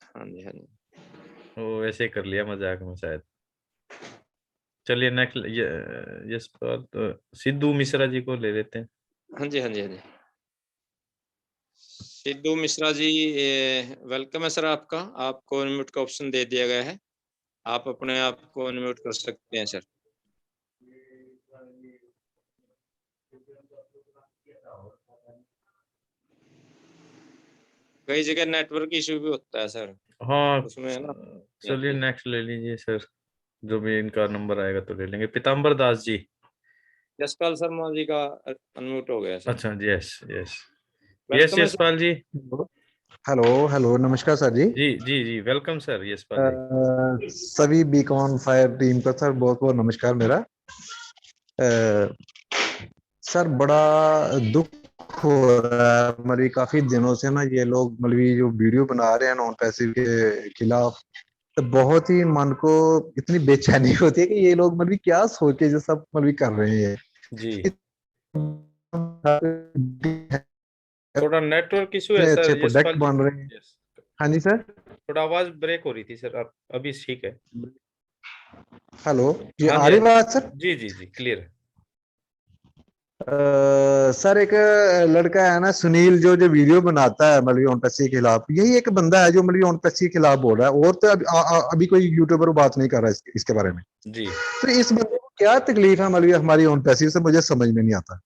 हाँ जी, हाँ जी। वो ऐसे ही कर लिया मजाक में शायद। चलिए नेक्स्ट यस तो सिद्धू मिश्रा जी को ले लेते हैं। हाँ जी, हाँ जी, हाँ जी। सिद्धू मिश्रा जी, वेलकम है सर आपका। आपको अनम्यूट का ऑप्शन दे दिया गया है, आप अपने आप को अनम्यूट कर सकते हैं सर। कई जगह नेटवर्क इशू भी होता है सर, हाँ उसमें है ना। चलिए नेक्स्ट ले लीजिए सर, जो भी इनका नंबर आएगा तो ले लेंगे। पीताम्बर दास जी। यशपाल शर्मा जी का अनम्यूट हो गया सर। अच्छा यस यस वेलकम है सर। यशपाल जी। हेलो हेलो, नमस्कार सर जी। जी वेलकम सर यशपाल जी। सभी बीकॉन फायर टीम को सर बहुत बहुत नमस्कार मेरा। सर बड़ा दुख हो रहा है, मतलब काफी दिनों से ना ये लोग मतलब जो वीडियो बना रहे हैं नॉन पैसिव के खिलाफ, तो बहुत ही मन को इतनी बेचैनी होती है कि ये लोग मतलब क्या सोच के जो सब मतलब कर रहे हैं। जी थोड़ा नेटवर्क इशू है इतने सर अच्छे यशपाल प्रोडक्ट जी। बन रहे हैं। Yes. हाँ जी सर। थोड़ा आवाज ब्रेक हो रही थी सर, आप अभी ठीक है। हेलो जी, हाँ आ रही बात सर? जी क्लियर है। सर एक लड़का है ना सुनील, जो जो वीडियो बनाता है मतलब ओनपैसी के खिलाफ, यही एक बंदा है जो मतलब ओनपैसी के खिलाफ बोल रहा है, और तो अभी कोई यूट्यूबर बात नहीं कर रहा है इसके बारे में। जी तो इस बंदे को क्या तकलीफ है मतलब हमारी ओनपैसी से, मुझे समझ में नहीं आता।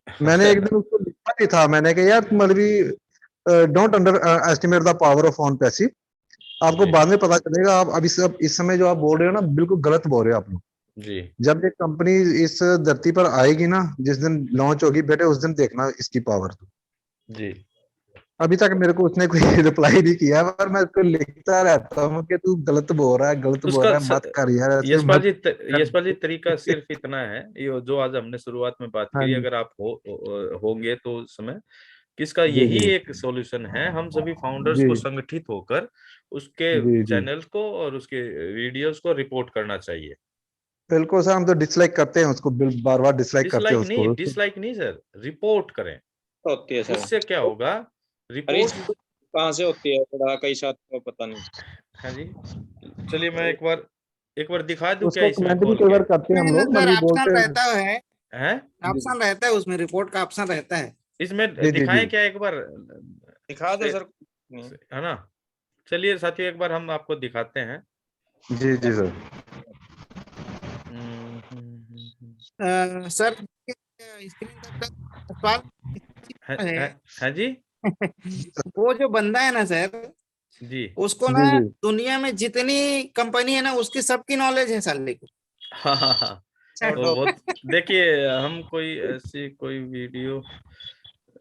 मैंने एक दिन उसको लिखा भी था, मैंने कहा यार मतलब don't underestimate the power of ओनपैसी। आपको जी बाद में पता चलेगा, आप अभी सब इस समय जो आप बोल रहे हो ना बिल्कुल गलत बोल रहे हो आप लोग। जी जब ये कंपनी इस धरती पर आएगी ना, जिस दिन लॉन्च होगी बेटे, उस दिन देखना इसकी पावर। जी अभी तक मेरे को उसने कोई रिप्लाई नहीं किया, पर मैं उसको लिखता रहता हूँ कि तू गलत बोल रहा है, गलत बोल उसका रहा है, मत कर यार ऐसे यशपाल मत जी कर। यशपाल जी तरीका सिर्फ इतना है, ये जो आज हमने शुरुआत में बात हाँ करी, जी अगर आप होंगे तो उस समय किसका जी यही जी एक सॉल्यूशन है, हम सभी फाउंडर्स जी को संगठित होकर उसके जी जी चैनल को और उसके वीडियोस को रिपोर्ट करना चाहिए। बिल्कुल सर, हम तो डिसलाइक करते हैं उसको, बार बार डिसलाइक करते हैं उसको। डिसलाइक नहीं सर, रिपोर्ट करें। होती है सर। उससे क्या होगा, अरे रिपोर्ट। कहाँ से होती है, थोड़ा कई साथ को पता नहीं। हाँ जी चलिए मैं एक बार दिखा दूं क्या उसको इसमें कमेंट भी खोल कई के। बार करते हैं हम नहीं लोग, सर, मतलब ऑप्शन बोलते रहता है, हैं ऑप्शन रहता है उसमें, रिपोर्ट का ऑप्शन रहता है। इसमें जी जी जी दिखाएं क्या एक बार, दिखा दो सर। है ना। चलिए साथियों एक बार हम आपको दिखाते हैं। जी जी सर। सर स्क्रीन का सवाल है। है जी वो जो बंदा है ना सर, जी उसको जी ना जी दुनिया में जितनी कंपनी है ना उसकी सबकी नॉलेज है साले को। हाँ वो बहुत। देखिए हम कोई ऐसी कोई वीडियो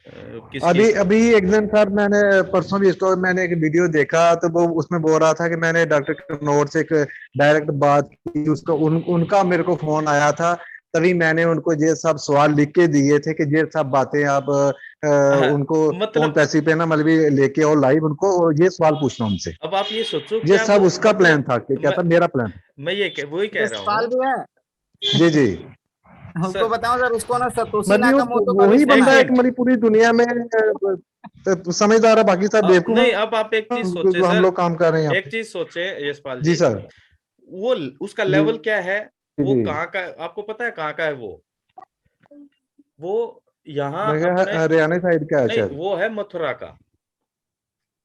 किसकी। अभी अभी एक दिन सर, मैंने परसों भी इसको मैंने एक वीडियो देखा, तो वो उसमें बोल रहा था कि मैंने डॉक्टर कनौर से एक डायरेक्ट बात की, उसको उनका मेरे को फोन आया था, तभी मैंने उनको ये सब सवाल लिख के दिए थे कि ये सब बातें आप उनको फोन मतलब पैसे पे ना मतलब लेके और लाइव उनको ये सवाल पूछना उनसे। अब आप ये सोचो ये क्या सब वो उसका प्लान मतलब था, कि क्या था मेरा प्लान। मैं ये वही कह रहा सवाल हूँ भी है, जी जी, उसको सर। बताओ सर, उसको ना सतोशी मतलब नाकामोटो का भी वही फोन बंदा एक है आया कि है। मिनट मतलब पूरी दुनिया में समझदार है, बाकी सब बेवकूफ नहीं है, अब आप एक चीज सोचे जो हम सर, लोग काम कर रहे हैं यहाँ एक पे। चीज सोचे यशपाल जी जी, सर। वो उसका जी लेवल क्या है, वो जी, कहाँ का, आपको पता है कहाँ का है वो यहाँ मैं अपने, हरियाणा साइड का है नहीं शायद। वो है मथुरा का,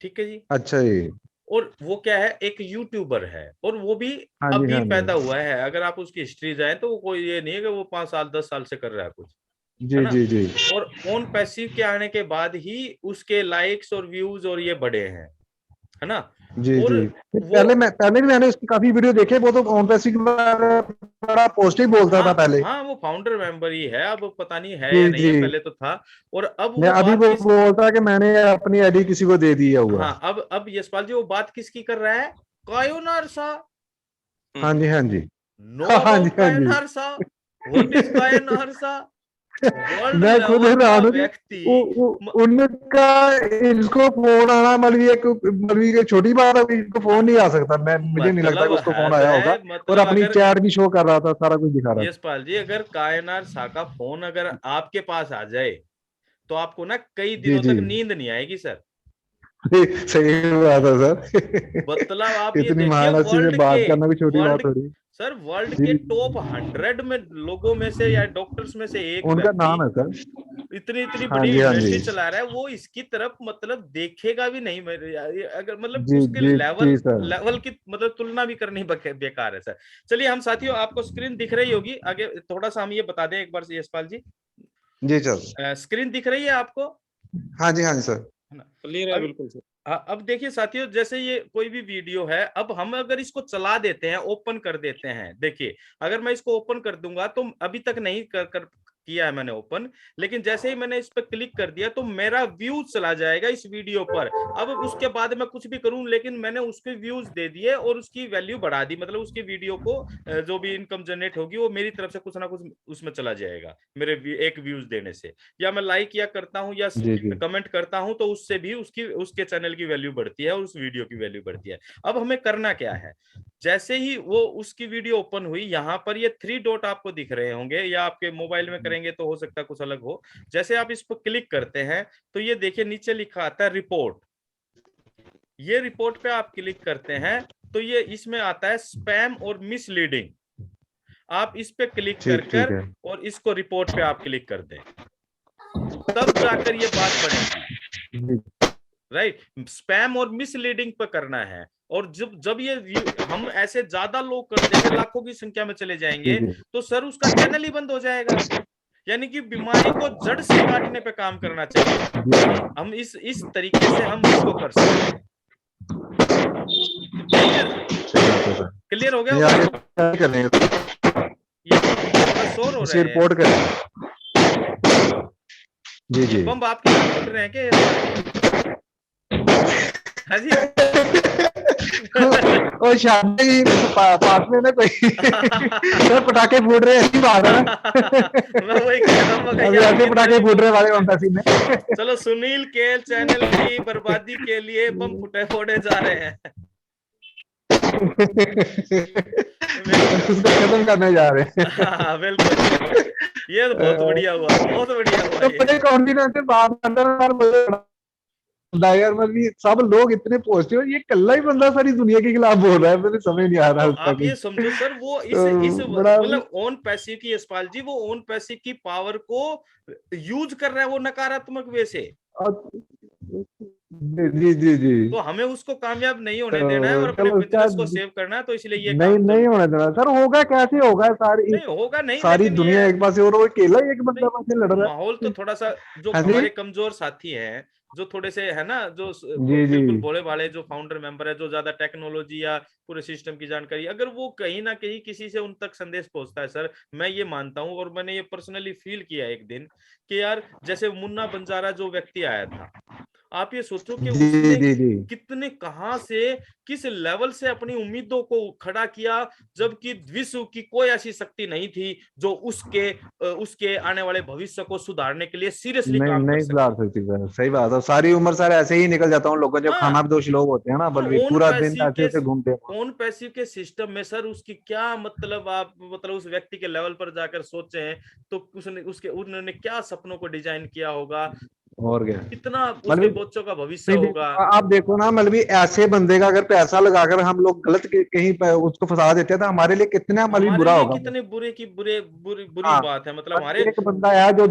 ठीक है जी। अच्छा जी। और वो क्या है, एक यूट्यूबर है, और वो भी हाँ जी अभी हाँ जी पैदा हुआ है। अगर आप उसकी हिस्ट्री जाए तो वो कोई ये नहीं है कि वो 5 साल 10 साल से कर रहा है कुछ, है जी ना। जी जी और ओन पैसिव के आने के बाद ही उसके लाइक्स और व्यूज और ये बढ़े हैं, है ना। जी और जी। वो पहले भी मैंने उसकी काफी वीडियो देखे, वो तो ऑन पैसिव के बारे में बड़ा पॉजिटिव बोलता था हाँ पहले। हाँ वो फाउंडर मेंबर ही है, अब पता नहीं है जी या नहीं जी। है, पहले तो था। और अब मैं वो अभी बात वो किस, बोलता है कि मैंने अपनी आईडी किसी को दे दिया हुआ। हाँ अब यशपाल जी वो बात किसकी कर रहा है, कायोनार सा। हाँ जी हाँ जी। नो हाँ जी अबाउट हाँ जी। कायोनार सा, व्हाट इज कायोनार सा। वर्ल्ड मैं खुद लेवल का हैरान हूँ कि व्यक्ति उनका इनको फोन आना मतलब ये छोटी बात है, इनको फोन नहीं आ सकता। मैं मुझे नहीं लगता मतलब कि उसको फोन हद आया है, होगा। और मतलब अपनी अगर चैट भी शो कर रहा था, सारा कुछ दिखा रहा था। यशपाल जी, अगर कायनार शाह का फोन अगर आपके पास आ जाए तो आपको ना कई जी दिनों जी। तक नींद नहीं आएगी सर। सही बात है सर। मतलब आप ये इतनी देखिए महान हस्ती से बात करना भी छोटी बात वर्ल्ड हो रही। सर वर्ल्ड जी के जी। टॉप 100 में लोगों में से या डॉक्टर्स में से एक उनका व्यक्ति नाम है सर। इतनी इतनी हाँ बड़ी जी हाँ जी। यूनिवर्सिटी चला रहा है, वो इसकी तरफ मतलब देखेगा भी नहीं मेरे अगर मतलब जी उसके जी लेवल जी सर। लेवल की मतलब तुलना भी करनी बेकार है सर। चलिए हम साथियों, आपको स्क्रीन दिख रही होगी, आगे थोड़ा सा हम ये बता दें एक बार यशपाल जी, जी सर। स्क्रीन दिख रही है आपको, हाँ जी हाँ जी सर। है ना? क्लियर है अब बिल्कुल सर। हाँ, अब देखिए साथियों, जैसे ये कोई भी वीडियो है, अब हम अगर इसको चला देते हैं, ओपन कर देते हैं, देखिए अगर मैं इसको ओपन कर दूंगा तो अभी तक नहीं कर किया है मैंने ओपन, लेकिन जैसे ही मैंने इस पर क्लिक कर दिया तो मेरा व्यूज चला जाएगा इस वीडियो पर। अब उसके बाद मैं कुछ भी करूं, लेकिन मैंने उसके व्यूज दे दिए और उसकी वैल्यू बढ़ा दी, मतलब उसकी वीडियो को जो भी इनकम जनरेट होगी वो मेरी तरफ से कुछ ना कुछ उसमें चला जाएगा मेरे एक व्यूज देने से, या मैं लाइक या करता हूं या जी जी। कमेंट करता हूं तो उससे भी उसके चैनल की वैल्यू बढ़ती है और उस वीडियो की वैल्यू बढ़ती है। अब हमें करना क्या है, जैसे ही वो उसकी वीडियो ओपन हुई, यहां पर ये 3 डॉट आपको दिख रहे होंगे, या आपके मोबाइल में करेंगे तो हो सकता है कुछ अलग हो। जैसे आप इस पर क्लिक करते हैं तो ये देखिए नीचे लिखा आता है रिपोर्ट। ये रिपोर्ट पे आप क्लिक करते हैं तो ये इसमें आता है स्पैम और मिसलीडिंग। आप इस पे क्लिक कर ठीक ठीक कर है। और इसको रिपोर्ट पे आप क्लिक कर दें, तब जाकर ये बात बनेगी। जी राइट, स्पैम और मिसलीडिंग पे करना है। और जब जब ये हम ऐसे ज्यादा लोग कर देंगे, लाखों की संख्या में चले जी जाएंगे, जी। तो सर उसका चैनल ही बंद हो जाएगा। यानी कि बीमारी को जड़ से काटने पे काम करना चाहिए। हम इस तरीके से हम इसको कर सकते हैं। ठीक है, क्लियर हो गया नहीं होगा आगे आपको? क्या करेंगे? ये थोड़ा शोर हो इसे रहे हैं। रिपोर्ट करें। जी ये जी। बम आपके यहाँ फूट रहे हैं क्या यशपाल जी? हाँ जी। और शादी पास में ना कोई तो पटाखे फूट रहे हैं, ऐसी बात है ना। मैं वही कह रहा हूँ, अभी ऐसे आपकी तरह पटाखे भी फूट बम रहे वाले फूट रहे हैं। एम्बेसी में। चलो, सुनील केल चैनल की बर्बादी के लिए बम फुटे फोड़े जा रहे हैं। बिल्कुल। उसको खत्म करने जा रहे हैं। हाँ बिल्कुल बिल्कुल, ये तो बहुत बढ़िया हुआ, बहुत बढ़िया हुआ तो ये। बड़े कॉन्फिडेंस से बात करता है यार, मुझे बड़ा यार, मतलब सब लोग इतने पॉजिटिव, ये कल्ला ही बंदा सारी दुनिया के खिलाफ बोल रहा है, मुझे समझ नहीं आ तो रहा है उसका आप कुछ। ये समझो सर, वो इस तो बड़ा मतलब ओन पैसिव की, यशपाल जी, वो ओन पैसिव की पावर को यूज कर रहा है वो नकारात्मक वे से। जी जी जी। तो हमें उसको कामयाब नहीं होने देना है और तो अपने चलो उसका बिजनेस को सेव करना है, तो इसलिए ये नहीं काम नहीं जरूर। होना देना सर। होगा कैसे होगा? नहीं होगा नहीं, सारी लेकिन ये दुनिया है, एक पास से और वो अकेला ही एक नहीं, बंदा पास से लड़ रहा माहौल तो है। थोड़ा सा, जो हाँ जी हमारे कमजोर साथी हैं, जो थोड़े से है ना, जो जी जी। बिल्कुल भोले भाले जो फाउंडर मेंबर है, जो ज्यादा टेक्नोलॉजी या पूरे सिस्टम की जानकारी, अगर वो कहीं ना कहीं किसी से उन तक संदेश पहुंचता है सर, मैं ये मानता हूं और मैंने ये पर्सनली फील किया एक दिन कि यार, जैसे मुन्ना बंजारा जो व्यक्ति आया था, आप ये सोचो कि जी उसने जी जी। कितने कहां से किस लेवल से अपनी उम्मीदों को खड़ा किया, जबकि विश्व की कोई ऐसी शक्ति नहीं थी जो उसके आने वाले भविष्य को सुधारने के लिए सीरियसली नहीं काम कर नहीं सुधार सकती थी। सकती सर, सही बात है। सारी उम्र सर ऐसे ही निकल जाता हूँ लोगों, जब हाँ खाना दोष लोग होते हैं ना, हाँ, बल्कि पूरा दिन ऐसे ऐसे घूमते हैं। ओन पैसिव के सिस्टम में सर उसकी क्या मतलब, आप मतलब उस व्यक्ति के लेवल पर जाकर सोचे तो उसने उसके उन्होंने क्या सपनों को डिजाइन किया होगा, और क्या कितना उसके मतलब। बच्चों का भविष्य नहीं होगा। आप देखो ना, मतलब ऐसे बंदे का अगर पैसा लगाकर हम लोग गलत कहीं पर उसको फंसा देते हैं तो हमारे लिए कितना मतलब हमारे बुरा लिए होगा वो। कितने बुरी हाँ, बात है, मतलब पर हमारे। एक बंदा है जो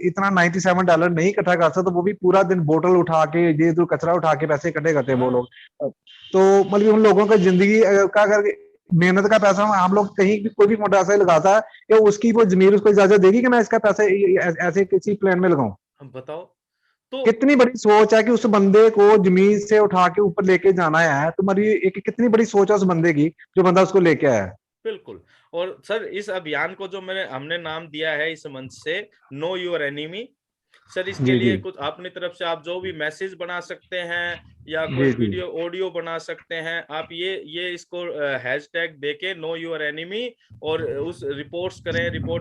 इतना $97 नहीं इकट्ठा कर सकता, तो वो भी पूरा दिन बोतल उठा के ये जो कचरा उठा के पैसे इकट्ठे करते हैं वो हाँ लोग। तो मतलब उन लोगों का जिंदगी का अगर मेहनत का पैसा हम लोग कहीं भी कोई भी मोटा ऐसा लगाता है, या उसकी वो जमीन उसको इजाजत देगी कि मैं इसका पैसा ऐसे किसी प्लान में लगाऊं? हम बताओ तो। कितनी बड़ी सोच है कि उस बंदे को जमीन से उठा के ऊपर लेके जाना है, तुम्हारी एक कितनी बड़ी सोच है उस बंदे की, जो बंदा उसको लेके आया है। बिल्कुल। और सर इस अभियान को जो हमने नाम दिया है इस मंच से, नो योर एनिमी, सर इसके जी लिए जी कुछ अपनी तरफ से आप जो भी मैसेज बना सकते हैं या जी कोई जी वीडियो ऑडियो बना सकते हैं, आप ये इसको हैशटैग देके नो योर एनिमी और उस रिपोर्ट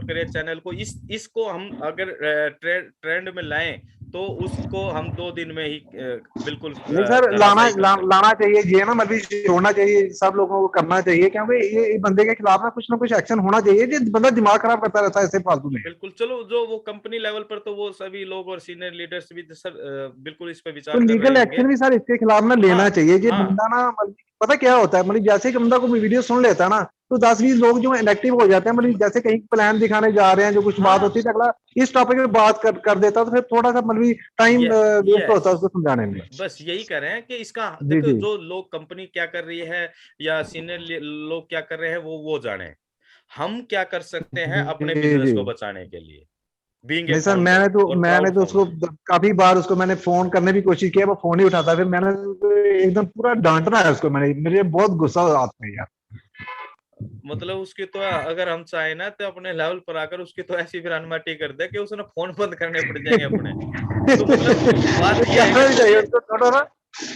करें चैनल को। इसको हम अगर ट्रेंड में लाएं तो उसको हम 2 दिन में ही बिल्कुल नहीं सर, धराशायी कर सकते हैं। लाना चाहिए ये ना, मतलब छोड़ना चाहिए, सब लोगों को करना चाहिए, क्योंकि ये बंदे के खिलाफ ना कुछ एक्शन होना चाहिए। ये बंदा दिमाग खराब करता रहता है ऐसे फालतू में। बिल्कुल, चलो जो वो कंपनी लेवल पर तो वो सभी लोग और सीनियर लीडर्स भी सर बिल्कुल इस पे तो विचार कर रहे लीगल होंगे। एक्शन भी सर इसके खिलाफ ना हाँ लेना चाहिए। ये हाँ बंदा ना, मतलब पता क्या होता है, मतलब जैसे कि बंदा को वीडियो सुन लेता है ना, तो 10-20 लोग जो इनएक्टिव हो जाते हैं, मतलब जैसे कहीं प्लान दिखाने जा रहे हैं, जो कुछ बात हाँ, होती है, तो अगला इस टॉपिक पे बात कर देता है, तो फिर थोड़ा सा मतलब टाइम ये वेस्ट यस होता है उसको समझाने में। बस यही कह रहे हैं कि इसका जी देखो जी जो लोग कंपनी क्या कर रही है या सीनियर लोग क्या कर रहे हैं वो जाने, हम क्या कर सकते हैं अपने जी बिजनेस जी। को बचाने के लिए, बीइंग ए नहीं सर, फाउंडर और मैंने प्राउड तो उसको फाउंडर। काफी बार उसको मैंने फोन करने की कोशिश की, वो फोन नहीं उठाता। फिर मैंने उसको एकदम पूरा डांटना है उसको, मैंने, मुझे बहुत गुस्सा आता है यार। मतलब उसकी तो अगर हम चाहे ना तो अपने लेवल पर आकर उसकी तो ऐसी फिर अनमति कर दे कि उसने फोन बंद करने पड़ जाएंगे अपने। तो मतलब बात ये है कहना कि भी चाहिए देखिए उसको थोड़ा ना।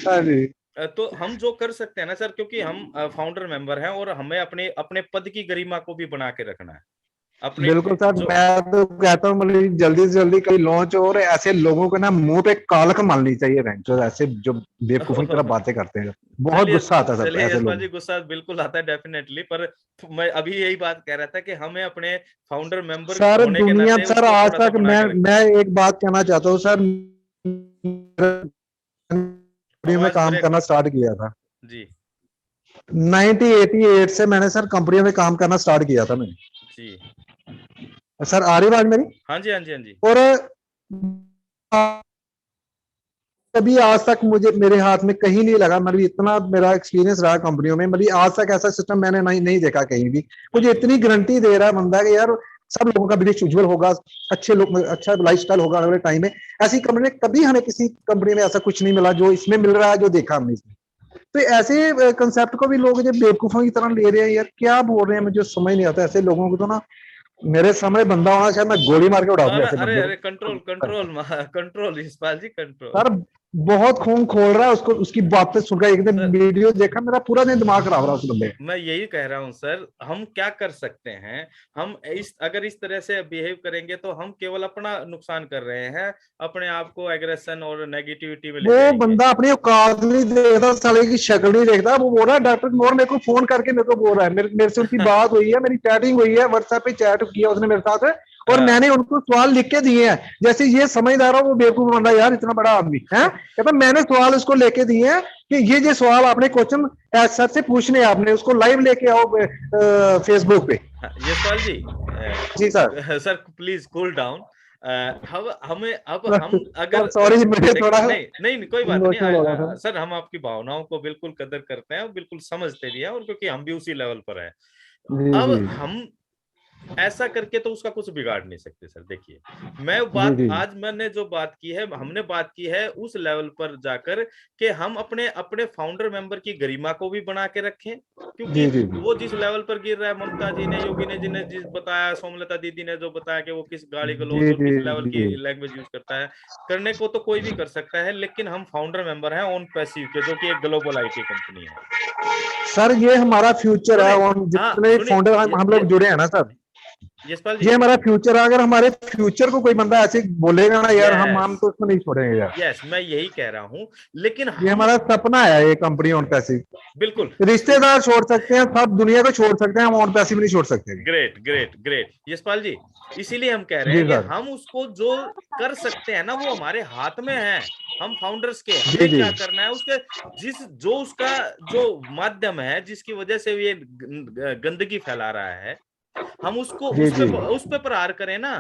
हाँ जी तो हम जो कर सकते हैं ना सर, क्योंकि हम फाउंडर मेंबर हैं और हमें अपने अपने पद की गरिमा को भी बना के रखना है अपने बिल्कुल सर, जो। मैं तो कहता हूँ मतलब जल्दी से जल्दी कहीं लॉन्च हो, और ऐसे लोगों को ना मुंह पे कालक मारनी चाहिए रैंक, जो ऐसे जो बेवकूफों की तरह बातें करते हैं। बहुत चलिए गुस्सा आता है सर चलिए ऐसे यशपाल लोगों जी, गुस्सा बिल्कुल आता है डेफिनेटली, पर मैं अभी यही बात कह रहा था कि हमें अपने फाउंडर को। मेंबर सर होने के दुनिया, नाते सर उसको आज थोड़ा सा तक बना के रखें। मैं एक बात कहना चाहता हूँ सर, कंपनी में आवाज काम ब्रेक। करना स्टार्ट किया था जी 1988 से, मैंने सर कंपनी में काम करना स्टार्ट किया था मैंने। जी। सर आ रही बात मेरी? हाँ जी हाँ जी हाँ जी। और कभी आज तक मुझे मेरे हाथ में कहीं नहीं लगा, मतलब इतना मेरा एक्सपीरियंस रहा कंपनियों में, मतलब आज तक ऐसा सिस्टम मैंने नहीं देखा कहीं भी। मुझे बिल्कुल इतनी गारंटी दे रहा है बंदा कि यार सब लोगों का भविष्य उज्जवल होगा, अच्छे लोग, अच्छा लाइफस्टाइल होगा आने वाले टाइम में। ऐसी कंपनी, कभी हमें किसी कंपनी में ऐसा कुछ नहीं मिला जो इसमें मिल रहा है, जो देखा हमने इसमें। तो ऐसे कंसेप्ट को भी लोग जब बेवकूफों की तरह ले रहे हैं, यार क्या बोल रहे हैं, मुझे समझ नहीं आता। ऐसे लोगों को तो ना, मेरे सामने बंदा होना शायद मैं गोली मार के उड़ा दूं अरे ऐसे अरे बंदे अरे कंट्रोल को। कंट्रोल कंट्रोल यशपाल जी कंट्रोल। सर बहुत खून खोल रहा है उसको, उसकी बातें सुनकर। एक दिन सर वीडियो देखा, मेरा पूरा दिन दिमाग खराब रहा उस बंदे। मैं यही कह रहा हूं सर, हम क्या कर सकते हैं, हम अगर इस तरह से बिहेव करेंगे तो हम केवल अपना नुकसान कर रहे हैं, अपने आप को एग्रेशन और नेगेटिविटी में ले वो जाएंगे। बंदा अपनी औकात नहीं देखता, साले की शक्ल नहीं देखता। वो बोल रहा है डॉक्टर मोर मेरे को फोन करके मेरे को बोल रहा है, मेरे से उनकी बात हुई है, मेरी चैटिंग हुई है, व्हाट्सएप पे चैट किया उसने मेरे साथ, और हाँ। मैंने उनको सवाल लिख के दिए हैं। जैसे ये समझदार हो, वो बेवकूफ बन रहा है यार, इतना बड़ा आदमी है। कहता मैंने सवाल उसको लेके दिए हैं कि ये सवाल आपने क्वेश्चन सर से पूछने, आपने उसको लाइव लेके आओ फेसबुक पे। हाँ, यशपाल जी जी sir. Sir please cool down. हम हमें अब हम अगर सर सॉरी, मुझे देखिए थोड़ा नहीं नहीं नहीं, कोई बात नहीं। इमोशनल हो रहा था। सर हम आपकी भावनाओं को बिल्कुल कदर करते हैं और बिल्कुल समझते भी हैं, और क्योंकि हम भी उसी लेवल पर हैं। जी अब जी हम ऐसा करके तो उसका कुछ बिगाड़ नहीं सकते सर। देखिए मैं जी बात जी आज मैंने जो बात की है, हमने बात की है उस लेवल पर जाकर कि हम अपने अपने फाउंडर मेंबर की गरिमा को भी बना के रखें, क्योंकि जी जी वो जिस लेवल पर गिर रहा है, ममता जी ने, योगी ने, जिन्हें जिस बताया, सोमलता दीदी ने जो बताया कि वो किस गाली गलौज जी और जी किस लेवल की जी लैंग्वेज यूज करता है, करने को तो कोई भी कर सकता है, लेकिन हम फाउंडर मेंबर हैं ऑन पैसिव के, जो कि एक ग्लोबल आईटी कंपनी है। सर, ये हमारा फ्यूचर है, सुने, और हाँ जितने सुनिए फाउंडर हम लोग जुड़े हैं ना सर, यशपाल ये जी। हमारा फ्यूचर है। अगर हमारे फ्यूचर को कोई बंदा ऐसे बोलेगा ना यार, हम यस तो उसको नहीं छोड़ेंगे यार। यस मैं यही कह रहा हूं, लेकिन ये हम हमारा सपना है, ये कंपनी ऑन पैसिव। बिल्कुल रिश्तेदार छोड़ सकते हैं, सब दुनिया को छोड़ सकते हैं, हम ऑन पैसिव नहीं छोड़ सकते। ग्रेट ग्रेट ग्रेट यशपाल जी, इसीलिए हम कह रहे जी हैं कि सर। हम उसको जो कर सकते हैं ना वो हमारे हाथ में है। हम फाउंडर्स के, जी हमें जी क्या करना है उसके, जो उसका जो माध्यम है जिसकी वजह से ये गंदगी फैला रहा है, हम उसको जी जी उस पे प्रहार करें ना।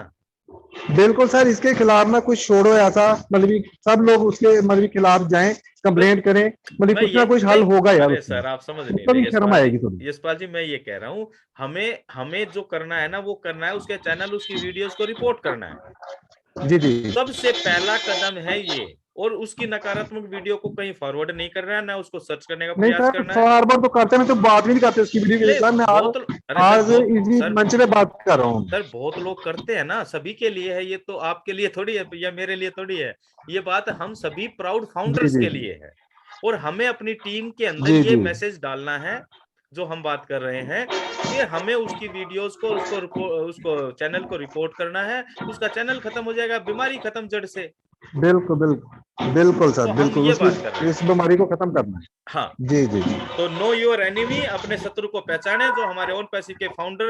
बिल्कुल सर, इसके खिलाफ ना कुछ छोड़ो ऐसा, मतलब कि सब लोग उसके मतलब कि खिलाफ जाएं, बस कंप्लेंट करें, मतलब मैं कुछ ये ना कुछ हल नहीं, होगा यार अरे उसमें। सर आप समझ नहीं उसको रहे भी शर्म यशपाल जी। आएगी थोड़ी। यशपाल जी मैं ये कह रहा हूँ, हमें हमें जो करना है ना वो करना है, उसके चैनल उसकी वीडियोस को रिपोर्ट करना है। जी जी सबसे पहला कदम है ये, और उसकी नकारात्मक वीडियो को कहीं फॉरवर्ड नहीं कर रहा है, ना उसको सर्च करने का नहीं प्रयास सर, करना है। फॉरवर्ड तो करते हैं, मैं तो बात भी नहीं करते उसकी वीडियो के खिलाफ। मैं बहुत अरे सर आज इसी सर मंच पे बात कर रहा हूँ। सर बहुत लोग करते हैं ना, सभी के लिए है ये, तो आपके लिए थोड़ी है या मेरे लिए थोड़ी है, ये बात हम सभी प्राउड जी फाउंडर्स जी के लिए है। और हमें अपनी टीम के अंदर जी ये जी मैसेज डालना है जो हम बात कर रहे हैं, कि हमें उसकी वीडियोस को उसको चैनल को रिपोर्ट करना है, उसका चैनल खत्म हो जाएगा, बीमारी खत्म जड़ से। बिल्कुल बिल्कुल बिल्कुल तो सर, हम बिल्कुल ये उसकी बात कर रहे इस हैं। बीमारी को खत्म करना है। हाँ, जी जी जी तो नो योर एनिमी, अपने शत्रु को पहचाने, जो हमारे ओन पैसिव के फाउंडर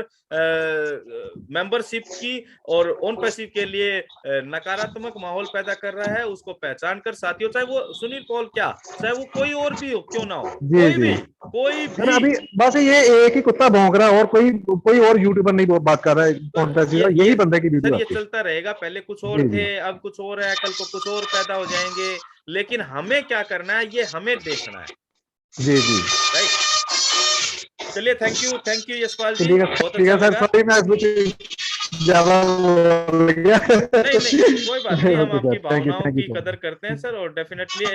मेंबरशिप की और ओन पैसिव के लिए नकारात्मक माहौल पैदा कर रहा है, उसको पहचान कर साथियों, चाहे वो सुनील पॉल क्या, चाहे वो कोई और भी हो, क्यों ना हो, जी जी कोई सर, भी अभी बस ये एक ही कुत्ता भौंक रहा है, और कोई और यूट्यूबर नहीं बात कर रहा है कौन पैसे का, यही बंदे की सर वीडियो ये आती चलता रहेगा, पहले कुछ है। और जी जी थे, अब कुछ और है, कल को कुछ और पैदा हो जाएंगे, लेकिन हमें क्या करना है, ये हमें देखना है। जी जी राइट, चलिए, थैंक यू यशपाल जी, बहुत ठीक अच्छा है सर, लगा। सॉरी मैं ज्यादा बोल गया। नहीं नहीं, कोई बात नहीं, हम ओके सर, आपकी भावनाओं थैंक यू की सो कदर मच। करते हैं सर, और डेफिनेटली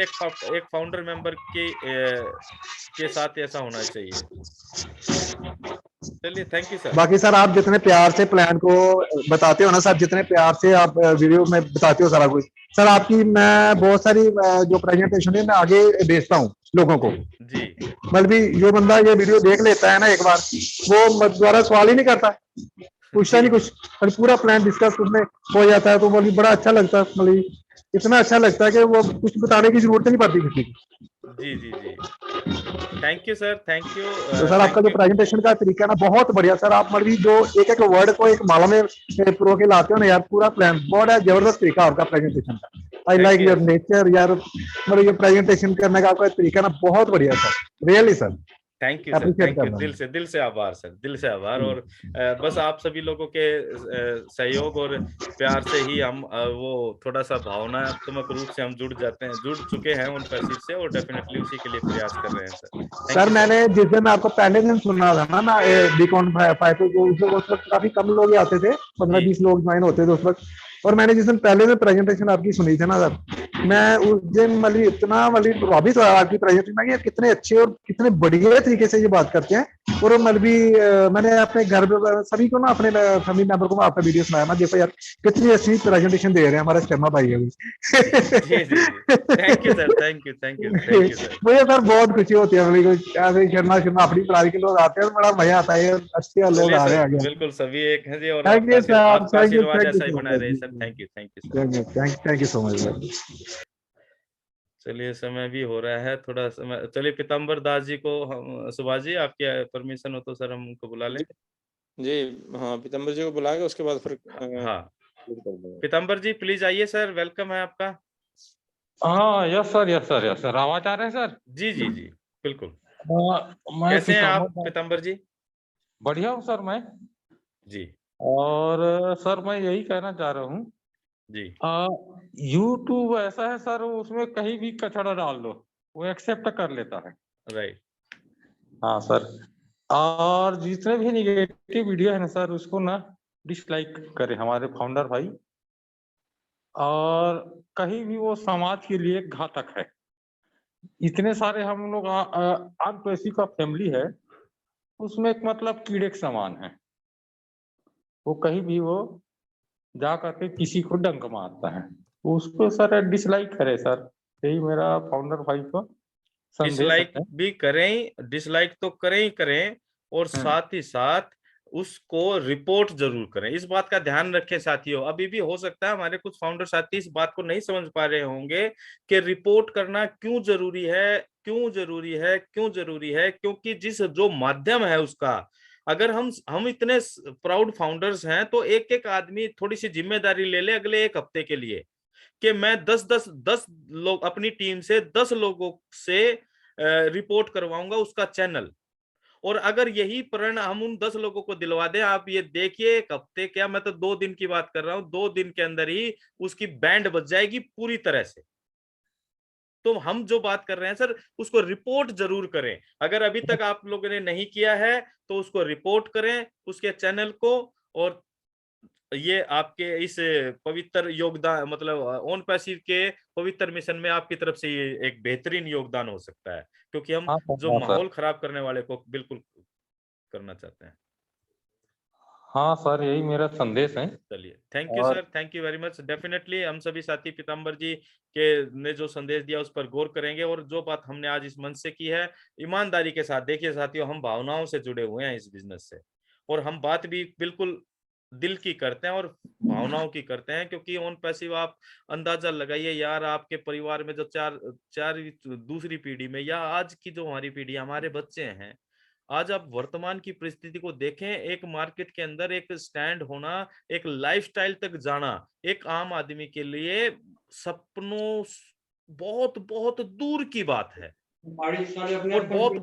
एक फाउंडर मेंबर के साथ ऐसा होना चाहिए। चलिए, थैंक यू सर। बाकी सर, आप जितने प्यार से प्लान को बताते हो ना सर, जितने प्यार से आप वीडियो में बताते हो सारा कुछ सर, आपकी मैं बहुत सारी जो प्रेजेंटेशन है मैं आगे भेजता हूँ लोगों को। जी मतलब भी जो बंदा ये वीडियो देख लेता है ना एक बार, वो दोबारा सवाल ही नहीं करता, पूछता जी नहीं कुछ, और पूरा प्लान डिस्कस उसमें हो जाता है। तो बोली बड़ा अच्छा लगता है, मतलब इतना अच्छा लगता है कि वो कुछ बताने की जरूरत नहीं पड़ती किसी को। जी जी जी, thank you sir, thank you, तो सर आपका थैंक जो यू। प्रेजेंटेशन का तरीका है ना बहुत बढ़िया सर, आप मतलब जो एक एक वर्ड को एक माला में प्रो के लाते हो ना यार, पूरा प्लान बहुत जबरदस्त तरीका आपका प्रेजेंटेशन का। आई thank like you your nature यार, मतलब ये प्रेजेंटेशन करने का आपका तरीका ना बहुत बढ़िया sir, really sir, thank you sir, appreciate thank you, कर रहा दिल से आभार सर, दिल से आभार। हूँ। और बस आप सभी लोगों के सहयोग और प्यार से ही हम वो थोड़ा सा भावनात्मक रूप से हम जुड़ चुके हैं उन पैसिव से, और डेफिनेटली उसी के लिए प्रयास कर रहे हैं sir. Thank sir you sir. मैंने जिस दिन आपको पहले दिन सुना था ना बीकॉन फाइव को, उस वक्त काफी कम लोग ही आते थे, जी 15-20 लोग ज्वाइन होते थे उस वक्त। और मैंने जिस दिन पहले दिन प्रेजेंटेशन आपकी सुनी थी ना सर, जी मैं उस दिन मतलब इतना मतलब प्रभावित हुआ आपकी प्रेजेंटेशन में, कितने अच्छे और कितने बढ़िया तरीके से ये बात करते हैं। और मतलब मैंने अपने घर में सभी को ना, अपने फैमिली मेंबर को आपका वीडियो सुनाया, मैं देखो यार कितनी अच्छी प्रेजेंटेशन दे रहे हैं हमारे शर्मा भाई अभी। जी जी जी, thank you sir, thank you sir. मुझे सर बहुत खुशी होती है, ऐसे शर्मा शर्मा अपनी पढ़ाई के लोग आते हैं, बड़ा मजा आता है, अच्छे लोग चलिए आ रहे सर, हैं आगे। बिल्कुल सभी एक हैं जी, और थैंक यू सर, आपका आशीर्वाद थैंक यू ऐसा ही सो बना रहे much, sir. Thank you sir. Thank you so much. चलिए, समय भी हो रहा है, थोड़ा समय, चलिए पीताम्बर दास जी को हम, सुभाष जी आपकी परमिशन हो तो सर हम उनको बुला लें। जी जी, हाँ पीतम्बर जी को बुला के उसके बाद फिर हाँ, शुरू कर देंगे। पीताम्बर जी प्लीज आइए सर, वेलकम है आपका। हाँ यस सर, आवाज आ रहा है सर। जी जी जी, बिल्कुल। मैं कैसे हैं आप पीताम्बर, पीताम्बर जी? बढ़िया हूँ सर मैं। जी और सर मैं यही कहना चाह रहा हूँ, जी यूट्यूब ऐसा है सर, उसमें कहीं भी कचरा डाल दो वो एक्सेप्ट कर लेता है। राइट। हाँ सर, और जितने भी निगेटिव वीडियो है ना सर, उसको ना डिसलाइक करे हमारे फाउंडर भाई, और कहीं भी वो समाज के लिए घातक है। इतने सारे हम लोग आदिवासी का फैमिली है, उसमें एक मतलब कीड़े के समान है, वो कहीं भी वो जा करके किसी को डंक मारता है, उसको सर डिसलाइक करे सर, यही मेरा फाउंडर भाई को संदेश डिसलाइक है। भी करें, डिसलाइक तो करें ही करें, और साथ ही साथ उसको रिपोर्ट जरूर करें। इस बात का ध्यान रखें साथियों। अभी भी हो सकता है हमारे कुछ फाउंडर साथी इस बात को नहीं समझ पा रहे होंगे कि रिपोर्ट करना क्यों जरूरी है, क्यों जरूरी है, क्यों जरूरी है, क्योंकि जिस जो माध्यम है उसका, अगर हम इतने प्राउड फाउंडर्स हैं, तो एक एक आदमी थोड़ी सी जिम्मेदारी ले ले अगले एक हफ्ते के लिए, कि मैं 10 लोग अपनी टीम से 10 लोगों से रिपोर्ट करवाऊंगा उसका चैनल। और अगर यही प्रण हम उन 10 लोगों को दिलवा दें, आप ये देखिए, एक हफ्ते क्या, मैं तो 2 दिन की बात कर रहा हूं, 2 दिन के अंदर ही उसकी बैंड बज जाएगी पूरी तरह से। तो हम जो बात कर रहे हैं सर, उसको रिपोर्ट जरूर करें। अगर अभी तक आप लोगों ने नहीं किया है तो उसको रिपोर्ट करें, उसके चैनल को, और ये आपके इस पवित्र योगदान मतलब ओन पैसिव के पवित्र मिशन में आपकी तरफ से ये एक बेहतरीन योगदान हो सकता है, क्योंकि हम हाँ सर, जो हाँ सर। माहौल खराब करने वाले को बिल्कुल करना चाहते हैं। हाँ सर, यही मेरा संदेश है। चलिए, थैंक यू और sir, thank you very much. Definitely हम सभी साथी पीताम्बर जी के ने जो संदेश दिया उस पर गौर करेंगे, और जो बात हमने आज इस मंच से की है ईमानदारी के साथ, देखिए साथियों, हम भावनाओं से जुड़े हुए हैं इस बिजनेस से, और हम बात भी बिल्कुल दिल की करते हैं और भावनाओं की करते हैं, क्योंकि ऑन पैसिव आप अंदाजा लगाइए यार, आपके परिवार में जो चार चार दूसरी पीढ़ी में या आज की जो हमारी पीढ़ी, हमारे बच्चे हैं, आज आप वर्तमान की परिस्थिति को देखें, एक मार्केट के अंदर एक स्टैंड होना, एक लाइफस्टाइल तक जाना, एक आम आदमी के लिए सपनों बहुत बहुत दूर की बात है, और बहुत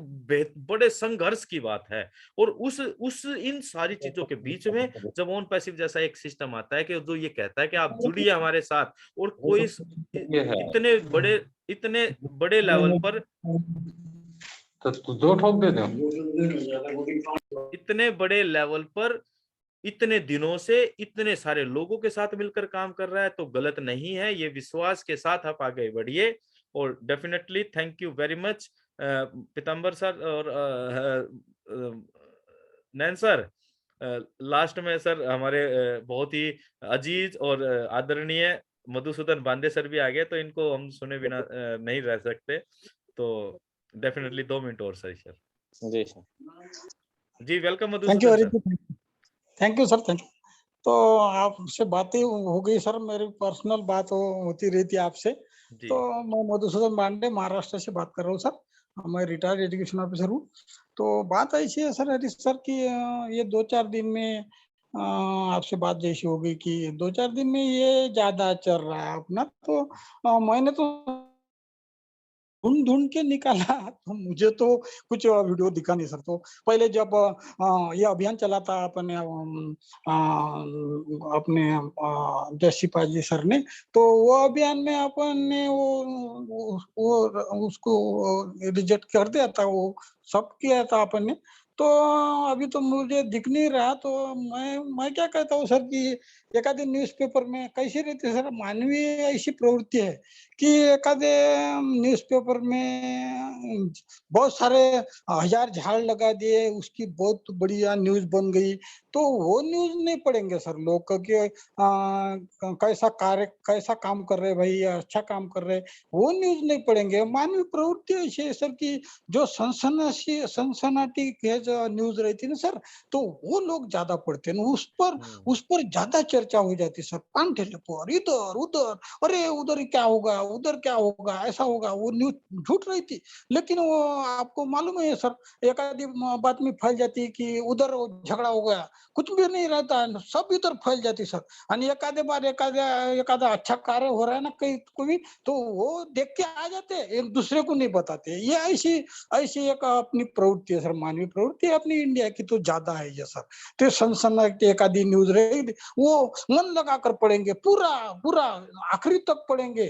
बड़े संघर्ष की बात है। और उस इन सारी चीजों के बीच में जब ऑन पैसिव जैसा एक सिस्टम आता है कि जो ये कहता है कि आप जुड़िए हमारे साथ, और कोई ये है इतने बड़े लेवल पर, तो दो ठोक दे दो। इतने बड़े लेवल पर इतने दिनों से इतने सारे लोगों के साथ मिलकर काम कर रहा है, तो गलत नहीं है। ये विश्वास के साथ आप आगे बढ़िए, और definitely thank you very much Pitambar sir और नैन सर। लास्ट में सर हमारे बहुत ही अजीज और आदरणीय मधुसूदन बांदे सर भी आ गए, तो इनको हम सुने बिना नहीं रह सकते, तो डेफिनेटली 2 मिनट और सर। जी सर। जी welcome thank you Madhusudan Harish sir. जी, thank you sir, thank you. तो आपसे बातें हो गई सर, मेरी पर्सनल बात होती रहती है आपसे। जी तो मैं मधुसूदन बांडे महाराष्ट्र से बात कर रहा हूँ सर, मैं रिटायर्ड एजुकेशन ऑफिसर हूँ। तो बात ऐसी है सर हरीश सर कि ये 2-4 दिन में आपसे बात जैसी हो गई कि 2-4 दिन में ये ज्यादा चल रहा है अपना, तो मैंने तो ढूँढ-ढूँढ के निकाला तो मुझे तो कुछ वीडियो दिखा नहीं सर। तो पहले जब ये अभियान चला था अपने जयसिपा जी सर ने, तो वो अभियान में अपन ने वो उसको रिजेक्ट कर दिया था, वो सब किया था अपन ने। तो अभी तो मुझे दिख नहीं रहा, तो मैं क्या कहता हूँ सर कि एखादे न्यूज़पेपर में कैसी रहती है सर, मानवीय ऐसी प्रवृत्ति है कि एखादे न्यूज़पेपर में बहुत सारे हजार झाड़ लगा दिए, उसकी बहुत बढ़िया न्यूज़ बन गई, तो वो न्यूज़ नहीं पढ़ेंगे सर लोग, क्योंकि कैसा काम कर रहे भाई, अच्छा काम कर रहे, वो न्यूज़ नहीं पढ़ेंगे। मानवीय प्रवृत्ति ऐसी है सर कि जो सनसनाटी के जो न्यूज़ रहती है ना सर, तो वो लोग ज्यादा पढ़ते हैं, उस पर ज्यादा चर्चा हो जाती है सर। पान ठेले पर इधर उधर, अरे उधर क्या होगा, उधर क्या होगा, ऐसा होगा, वो न्यूज़ झूठ रही थी। लेकिन वो आपको मालूम है सर, एक आधी बातमी फैल जाती है कि उधर झगड़ा हो गया, कुछ भी नहीं रहता है, सब इधर फैल जाती सर। आणि एखादे बार एखादा अच्छा कार्य हो रहा है ना कहीं कोई, तो वो देख के आ जाते हैं, एक दूसरे को नहीं बताते। ये ऐसी ऐसी एक अपनी प्रवृत्ति है सर, मानवीय प्रवृत्ति है अपनी इंडिया की, तो ज्यादा है ये सर। तो सनसनाटी एखादी न्यूज़ रहेगी, वो मन लगाकर पढ़ेंगे, पूरा पूरा आखिरी तक पढ़ेंगे,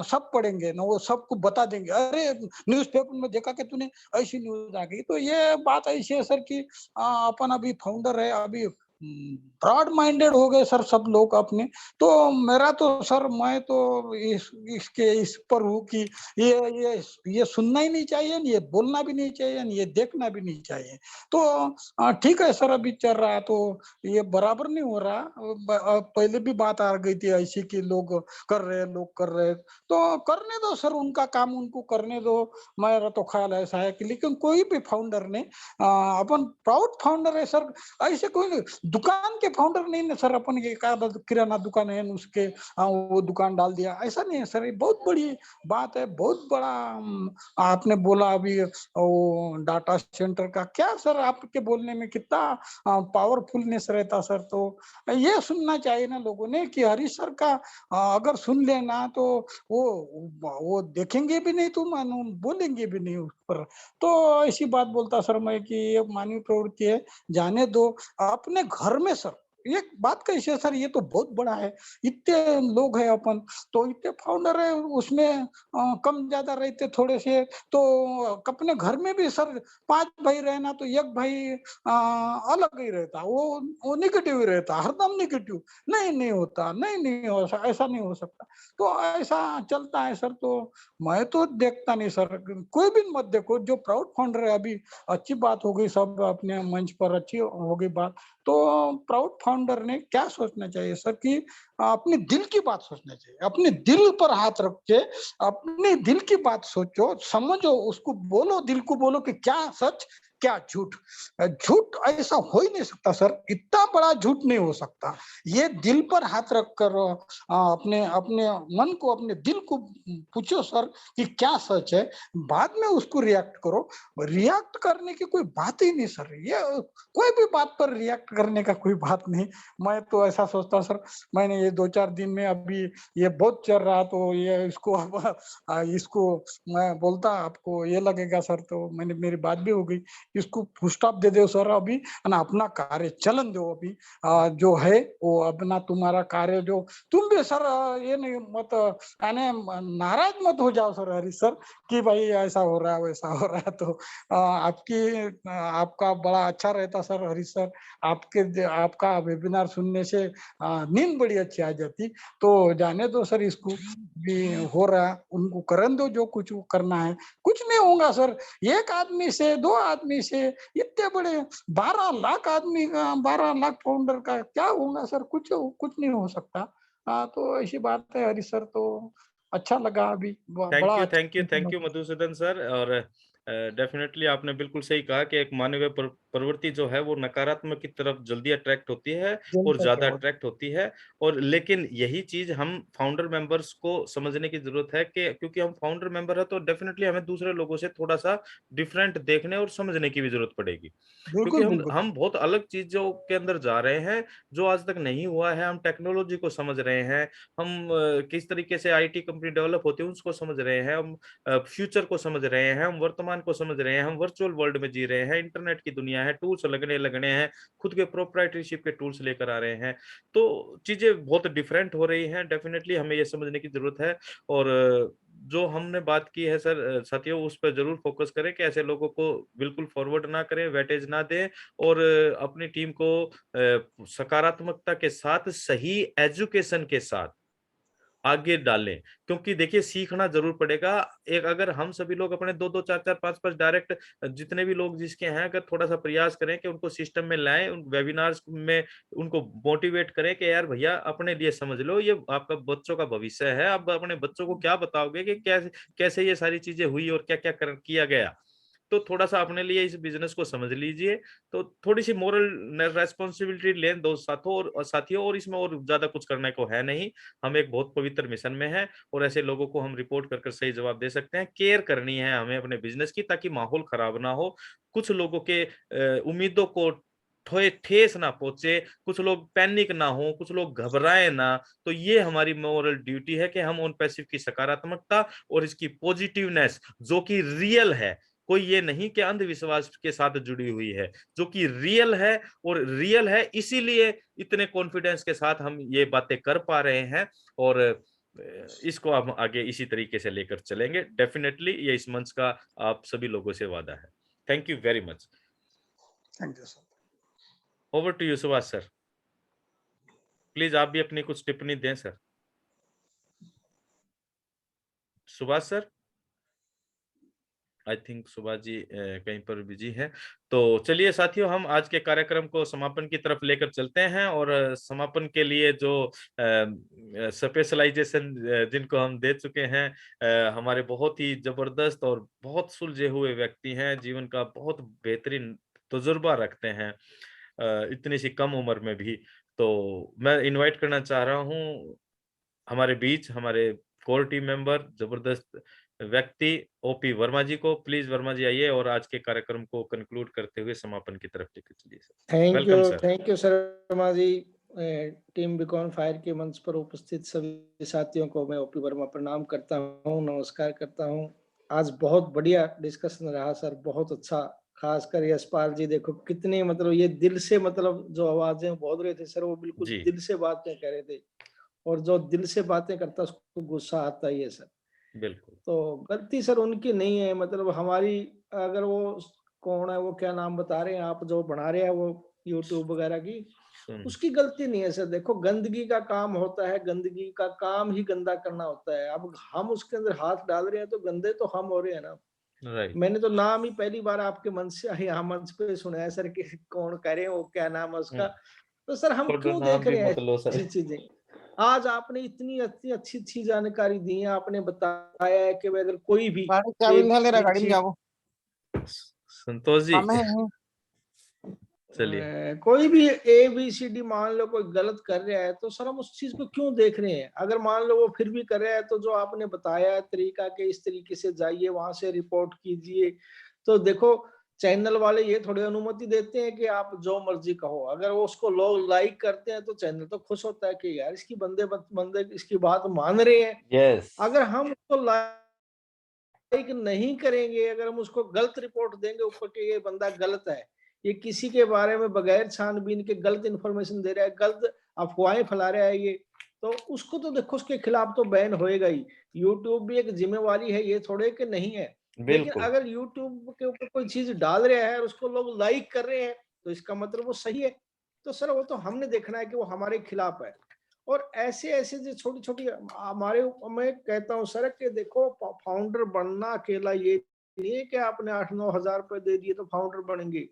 सब पढ़ेंगे ना, वो सबको बता देंगे, अरे न्यूज़पेपर में देखा कि तूने ऐसी न्यूज़ आ गई। तो ये बात ऐसी है सर कि अपन अभी फाउंडर है, अभी ब्रॉड माइंडेड हो गए सर सब लोग अपने। तो मेरा तो सर, मैं तो इस पर हूँ कि ये सुनना ही नहीं चाहिए, ये बोलना भी नहीं चाहिए, ये देखना भी नहीं चाहिए। तो ठीक है सर, अभी चल रहा है तो ये बराबर नहीं हो रहा। पहले भी बात आ गई थी ऐसी कि लोग कर रहे, तो करने दो सर, उनका काम उनको करने दो। मेरा तो ख्याल ऐसा है कि लेकिन कोई भी फाउंडर ने, अपन प्राउड फाउंडर है सर, ऐसे कोई दुकान के फाउंडर नहीं ना सर। अपन के किराना दुकान है उसके वो दुकान डाल दिया, ऐसा नहीं है सर। ये बहुत बड़ी बात है, बहुत बड़ा आपने बोला अभी वो डाटा सेंटर का, क्या सर आपके बोलने में कितना पावरफुलनेस रहता सर। तो ये सुनना चाहिए ना लोगों ने कि हरीश सर का अगर सुन लेना तो वो देखेंगे भी नहीं, तो मानो बोलेंगे भी नहीं उस पर। तो ऐसी बात बोलता सर मैं कि ये मानवीय प्रवृत्ति है, जाने दो। अपने घर में सर, एक बात कैसे सर, ये तो बहुत बड़ा है, इतने लोग हैं अपन, तो इतने फाउंडर है उसमें कम ज्यादा रहते थोड़े से, तो अपने घर में भी सर 5 भाई रहना तो एक भाई अलग ही रहता, वो निगेटिव ही रहता, हरदम निगेटिव, नहीं होता, नहीं हो, ऐसा नहीं हो सकता, तो ऐसा चलता है सर। तो मैं तो देखता नहीं सर, कोई भी मत देखो, जो प्राउड फाउंडर है, अभी अच्छी बात हो गई, सब अपने मंच पर अच्छी हो गई बात, तो प्राउड फाउंडर ने क्या सोचना चाहिए सर कि अपने दिल की बात सोचना चाहिए, अपने दिल पर हाथ रख के अपने दिल की बात सोचो, समझो, उसको बोलो, दिल को बोलो कि क्या सच क्या झूठ। झूठ ऐसा हो ही नहीं सकता सर, इतना बड़ा झूठ नहीं हो सकता। ये दिल पर हाथ रख कर अपने अपने मन को, अपने दिल को पूछो सर कि क्या सच है, बाद में उसको रिएक्ट करो। रिएक्ट करने की कोई बात ही नहीं सर, ये कोई भी बात पर रिएक्ट करने का कोई बात नहीं। मैं तो ऐसा सोचता सर, मैंने ये 2-4 दिन में अभी ये बहुत चल रहा, तो ये इसको अब इसको मैं बोलता आपको ये लगेगा सर, तो मैंने मेरी बात भी हो गई, इसको फुल स्टॉप दे दो सर अभी, है ना, अपना कार्य चलन दो अभी, जो है वो अपना तुम्हारा कार्य जो तुम भी सर, ये नहीं मत यानी नाराज मत हो जाओ सर हरीश सर कि भाई ऐसा हो रहा है वैसा हो रहा है, तो आपका बड़ा अच्छा रहता सर हरीश सर, आपका वेबिनार सुनने से नींद बड़ी अच्छी आ जाती। तो जाने दो सर, इसको भी हो रहा है, उनको करन दो, जो कुछ करना है, कुछ नहीं होगा सर, एक आदमी से 2 आदमी से इतने बड़े 12 लाख आदमी का, 12 लाख फाउंडर का क्या होगा सर, कुछ नहीं हो सकता। तो ऐसी बात है हरीश सर, तो अच्छा लगा अभी, बड़ा अच्छा थैंक यू मधुसूदन सर। और डेफिनेटली आपने बिल्कुल सही कहा कि एक मानवीय प्रवृत्ति जो है वो नकारात्मक की तरफ जल्दी अट्रैक्ट होती है और ज्यादा अट्रैक्ट होती है। और लेकिन यही चीज हम फाउंडर मेंबर्स को समझने की जरूरत है कि क्योंकि हम फाउंडर मेंबर है तो डेफिनेटली हमें दूसरे लोगों से थोड़ा सा डिफरेंट देखने और समझने की भी जरूरत पड़ेगी, क्योंकि हम बहुत अलग चीजों के अंदर जा रहे हैं जो आज तक नहीं हुआ है। हम टेक्नोलॉजी को समझ रहे हैं, हम किस तरीके से आईटी कंपनी डेवलप होती है उसको समझ रहे हैं, हम फ्यूचर को समझ रहे हैं, हम वर्तमान को समझ रहे हैं, हम वर्चुअल वर्ल्ड में जी रहे हैं, इंटरनेट की दुनिया है, टूल्स लगने हैं, खुद के प्रोप्राइटरशिप के टूल्स लेकर आ रहे हैं, तो चीजें बहुत डिफरेंट हो रही हैं। डेफिनेटली हमें ये समझने की जरूरत है। और जो हमने बात की है सर साथियों, उस पर जरूर फोकस करें कि ऐसे लोगों को बिल्कुल फॉरवर्ड ना करें, वेटेज ना दें, और अपनी टीम को सकारात्मकता के साथ सही एजुकेशन के साथ आगे डालें, क्योंकि देखिए सीखना जरूर पड़ेगा। एक अगर हम सभी लोग अपने 2-2 4-4 5-5 डायरेक्ट जितने भी लोग जिसके हैं, अगर थोड़ा सा प्रयास करें कि उनको सिस्टम में लाएं, उन वेबिनार्स में उनको मोटिवेट करें कि यार भैया अपने लिए समझ लो, ये आपका बच्चों का भविष्य है, आप अपने बच्चों को क्या बताओगे कि कैसे कैसे ये सारी चीजें हुई और क्या क्या किया गया, तो थोड़ा सा अपने लिए इस बिजनेस को समझ लीजिए। तो थोड़ी सी मोरल रेस्पॉन्सिबिलिटी लें दो साथियों, और इसमें और ज्यादा कुछ करने को है नहीं। हम एक बहुत पवित्र मिशन में हैं और ऐसे लोगों को हम रिपोर्ट कर सही जवाब दे सकते हैं। केयर करनी है हमें अपने बिजनेस की, ताकि माहौल खराब ना हो, कुछ लोगों के उम्मीदों को ठेस ना पहुंचे, कुछ लोग पैनिक ना हो, कुछ लोग घबराए ना। तो ये हमारी मोरल ड्यूटी है कि हम उन पैसिव की सकारात्मकता और इसकी पॉजिटिवनेस जो कि रियल है, कोई ये नहीं कि अंधविश्वास के साथ जुड़ी हुई है, जो कि रियल है, और रियल है इसीलिए इतने कॉन्फिडेंस के साथ हम ये बातें कर पा रहे हैं। और इसको हम आगे इसी तरीके से लेकर चलेंगे। डेफिनेटली ये इस मंच का आप सभी लोगों से वादा है। Thank you very much. Thank you sir. Over to you Subhash sir, please आप भी अपनी कुछ टिप्पणी दें sir. Subhash sir, I think Subhash ji कहीं पर बिजी है। तो चलिए साथियों, हम आज के कार्यक्रम को समापन की तरफ लेकर चलते हैं। और समापन के लिए जो स्पेशलाइजेशन जिनको हम दे चुके हैं, हमारे बहुत ही जबरदस्त और बहुत सुलझे हुए व्यक्ति हैं, जीवन का बहुत बेहतरीन तजुर्बा रखते हैं इतनी सी कम उम्र में भी। तो मैं इनवाइट करना चाह रहा हूँ हमारे बीच हमारे कोर टीम मेंबर, जबरदस्त व्यक्ति ओपी वर्मा जी को। प्लीज वर्मा जी आइए और आज के कार्यक्रम को कंक्लूड करते हुए समापन की तरफ लेकर चलिए sir. Welcome sir. Thank you Sharma ji. Team beacon fire के मंच पर उपस्थित सभी साथियों को मैं ओपी वर्मा प्रणाम करता हूं, नमस्कार करता हूं। आज बहुत बढ़िया डिस्कशन रहा सर, बहुत अच्छा खासकर यशपाल जी देखो कितने मतलब ये दिल से मतलब जो आवाजें बोल रहे थे सर, वो बिल्कुल जी। दिल से बातें कह रहे थे, और जो दिल से बातें करता है उसको गुस्सा आता ही है सर। बिल्कुल। तो गलती सर उनकी नहीं है, मतलब हमारी, अगर वो कौन है, वो क्या नाम बता रहे हैं आप, जो बना रहे हैं वो यूट्यूब वगैरह की, उसकी गलती नहीं है सर। देखो गंदगी का काम होता है, गंदगी का काम ही गंदा करना होता है। अब हम उसके अंदर हाथ डाल रहे हैं तो गंदे तो हम हो रहे हैं ना। राइट। मैंने तो नाम ही पहली बार आपके मंच से यहाँ मंच पे सुना है सर कि कौन कह रहे हैं, वो क्या नाम है उसका। तो सर हम थोड़ा क्यों नाम देख भी रहे हैं मत लो सर। ऐसी चीजें। आज आपने इतनी अच्छी अच्छी अच्छी जानकारी दी है, आपने बताया है कि अगर कोई भी संतोष जी, चलिए। कोई भी ABCD मान लो कोई गलत कर रहा है तो सर हम उस चीज को क्यों देख रहे हैं। अगर मान लो वो फिर भी कर रहा है तो जो आपने बताया है तरीका के इस तरीके से जाइए, वहां से रिपोर्ट कीजिए। तो देखो चैनल वाले ये थोड़ी अनुमति देते हैं कि आप जो मर्जी कहो। अगर वो उसको लोग लाइक करते हैं तो चैनल तो खुश होता है कि यार इसकी बंदे इसकी बात मान रहे हैं। यस। अगर हम उसको लाइक नहीं करेंगे, अगर हम उसको गलत रिपोर्ट देंगे ऊपर के ये बंदा गलत है, ये किसी के बारे में बगैर छानबीन के गलत इन्फॉर्मेशन दे रहा है, गलत अफवाहें फैला रहा है, ये तो उसको तो देखो उसके खिलाफ तो बैन होएगा ही। यूट्यूब भी एक जिम्मेवारी है, ये थोड़े कि नहीं है। लेकिन बिल्कुल। अगर यूट्यूब के ऊपर कोई चीज डाल रहा है और उसको लोग लाइक कर रहे हैं तो इसका मतलब वो सही है। तो सर वो तो हमने देखना है कि वो हमारे खिलाफ है। और ऐसे ऐसे जो छोटी छोटी हमारे, मैं कहता हूँ सर कि देखो फाउंडर बनना अकेला ये नहीं है कि आपने 8-9 हजार रुपए दे दिए तो फाउंडर बनेंगे।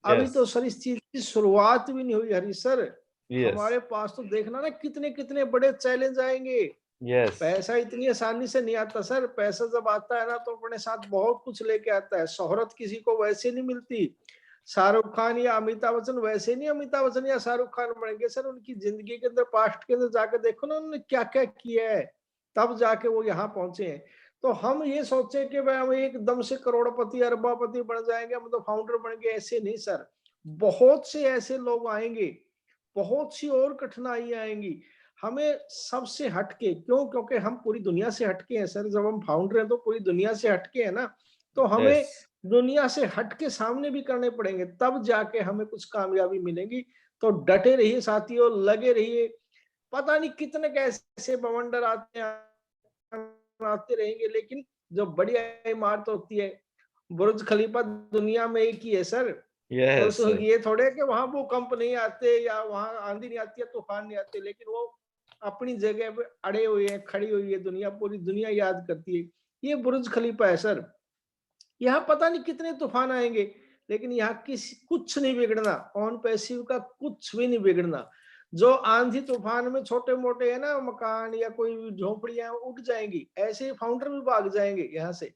अभी तो सर इस चीज की शुरुआत भी नहीं हुई हरी सर। हमारे पास तो देखना ना कितने कितने बड़े चैलेंज आएंगे। यस। पैसा इतनी आसानी से नहीं आता सर। पैसा जब आता है ना तो अपने साथ बहुत कुछ लेके आता है। शोहरत किसी को वैसे नहीं मिलती। शाहरुख खान या अमिताभ बच्चन वैसे नहीं अमिताभ बच्चन या शाहरुख खान बनेंगे सर। उनकी जिंदगी के अंदर, पास्ट के अंदर जाकर देखो ना उन्होंने क्या क्या किया है, तब जाके वो यहाँ पहुंचे हैं। तो हम ये सोचे कि भाई हम एकदम से करोड़पति अरबापति बन जाएंगे, हम तो फाउंडर बनेंगे, ऐसे नहीं सर। बहुत से ऐसे लोग आएंगे, बहुत सी और कठिनाइयां आएंगी। हमें सबसे हटके, क्यों, क्योंकि हम पूरी दुनिया से हटके हैं सर। जब हम फाउंडर हैं तो पूरी दुनिया से हटके है ना। तो हमें दुनिया से हटके सामने भी करने पड़ेंगे, तब जाके हमें कुछ कामयाबी मिलेगी। तो डटे रहिए साथियों, लगे रहिए। पता नहीं कितने कैसे बवंडर आते रहेंगे, लेकिन जो बढ़िया इमारत होती है, बुर्ज खलीफा दुनिया में एक ही है सर। यस। तो ये थोड़े कि वहां भूकंप नहीं आते या वहां आंधी नहीं आती है, तूफान नहीं आते, लेकिन वो अपनी जगह पे अड़े हुए हैं, खड़ी हुई है दुनिया, पूरी दुनिया याद करती है। ये बुर्ज खलीफा है सर। यहाँ पता नहीं कितने तूफान आएंगे, लेकिन यहाँ कुछ नहीं बिगड़ना। ऑन पैसिव का कुछ भी नहीं बिगड़ना। जो आंधी तूफान में छोटे मोटे है ना मकान या कोई झोपड़ियां उठ जाएंगी, ऐसे ही फाउंडर भी भाग जाएंगे यहाँ से।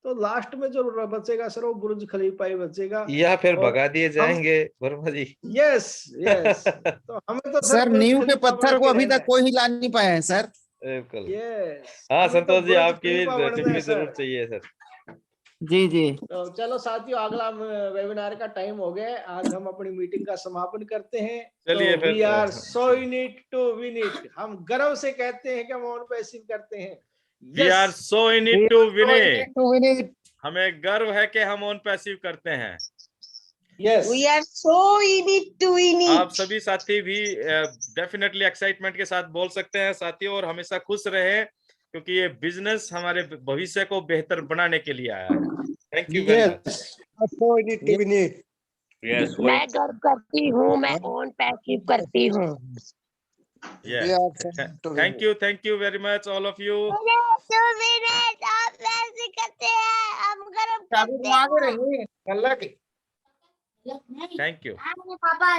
तो लास्ट में जो बचेगा सर वो बुर्ज खलीफा ही बचेगा। या फिर और भगा दिए हम, जाएंगे वर्मा जी। यस यस, तो हमें तो सर बुर्ज नींव के खलीफा पत्थर बन को के अभी रहना तक है। कोई हिला नहीं पाया है सर। बिल्कुल। यस, हाँ हमें तो संतोष जी, बुर्ज आपकी खलीफा भी बनना है टिप्पणी जरूर सर। चाहिए सर। जी जी। तो चलो साथियों, अगला वेबिनार का टाइम हो गया है। आज हम अपनी मीटिंग का समापन करते हैं। चलिए तो फिर, we are so in it to win it. हम गर्व से कहते हैं कि हम ऑन पैसिव करते हैं। We are so in it to win it. हमें गर्व है कि हम ऑन पैसिव करते हैं। Yes, We are so in it to win आप it. सभी साथी भी डेफिनेटली एक्साइटमेंट के साथ बोल सकते हैं साथियों, और हमेशा खुश रहे, क्योंकि ये बिजनेस हमारे भविष्य को बेहतर बनाने के लिए आया है। Thank you very much. Yes, मैं गर्व करती हूँ, मैं ऑन पैसिव करती हूँ। Thank you very much all of you. आप ऐसे करते हैं, हम गर्व करते हैं। Thank you. पापा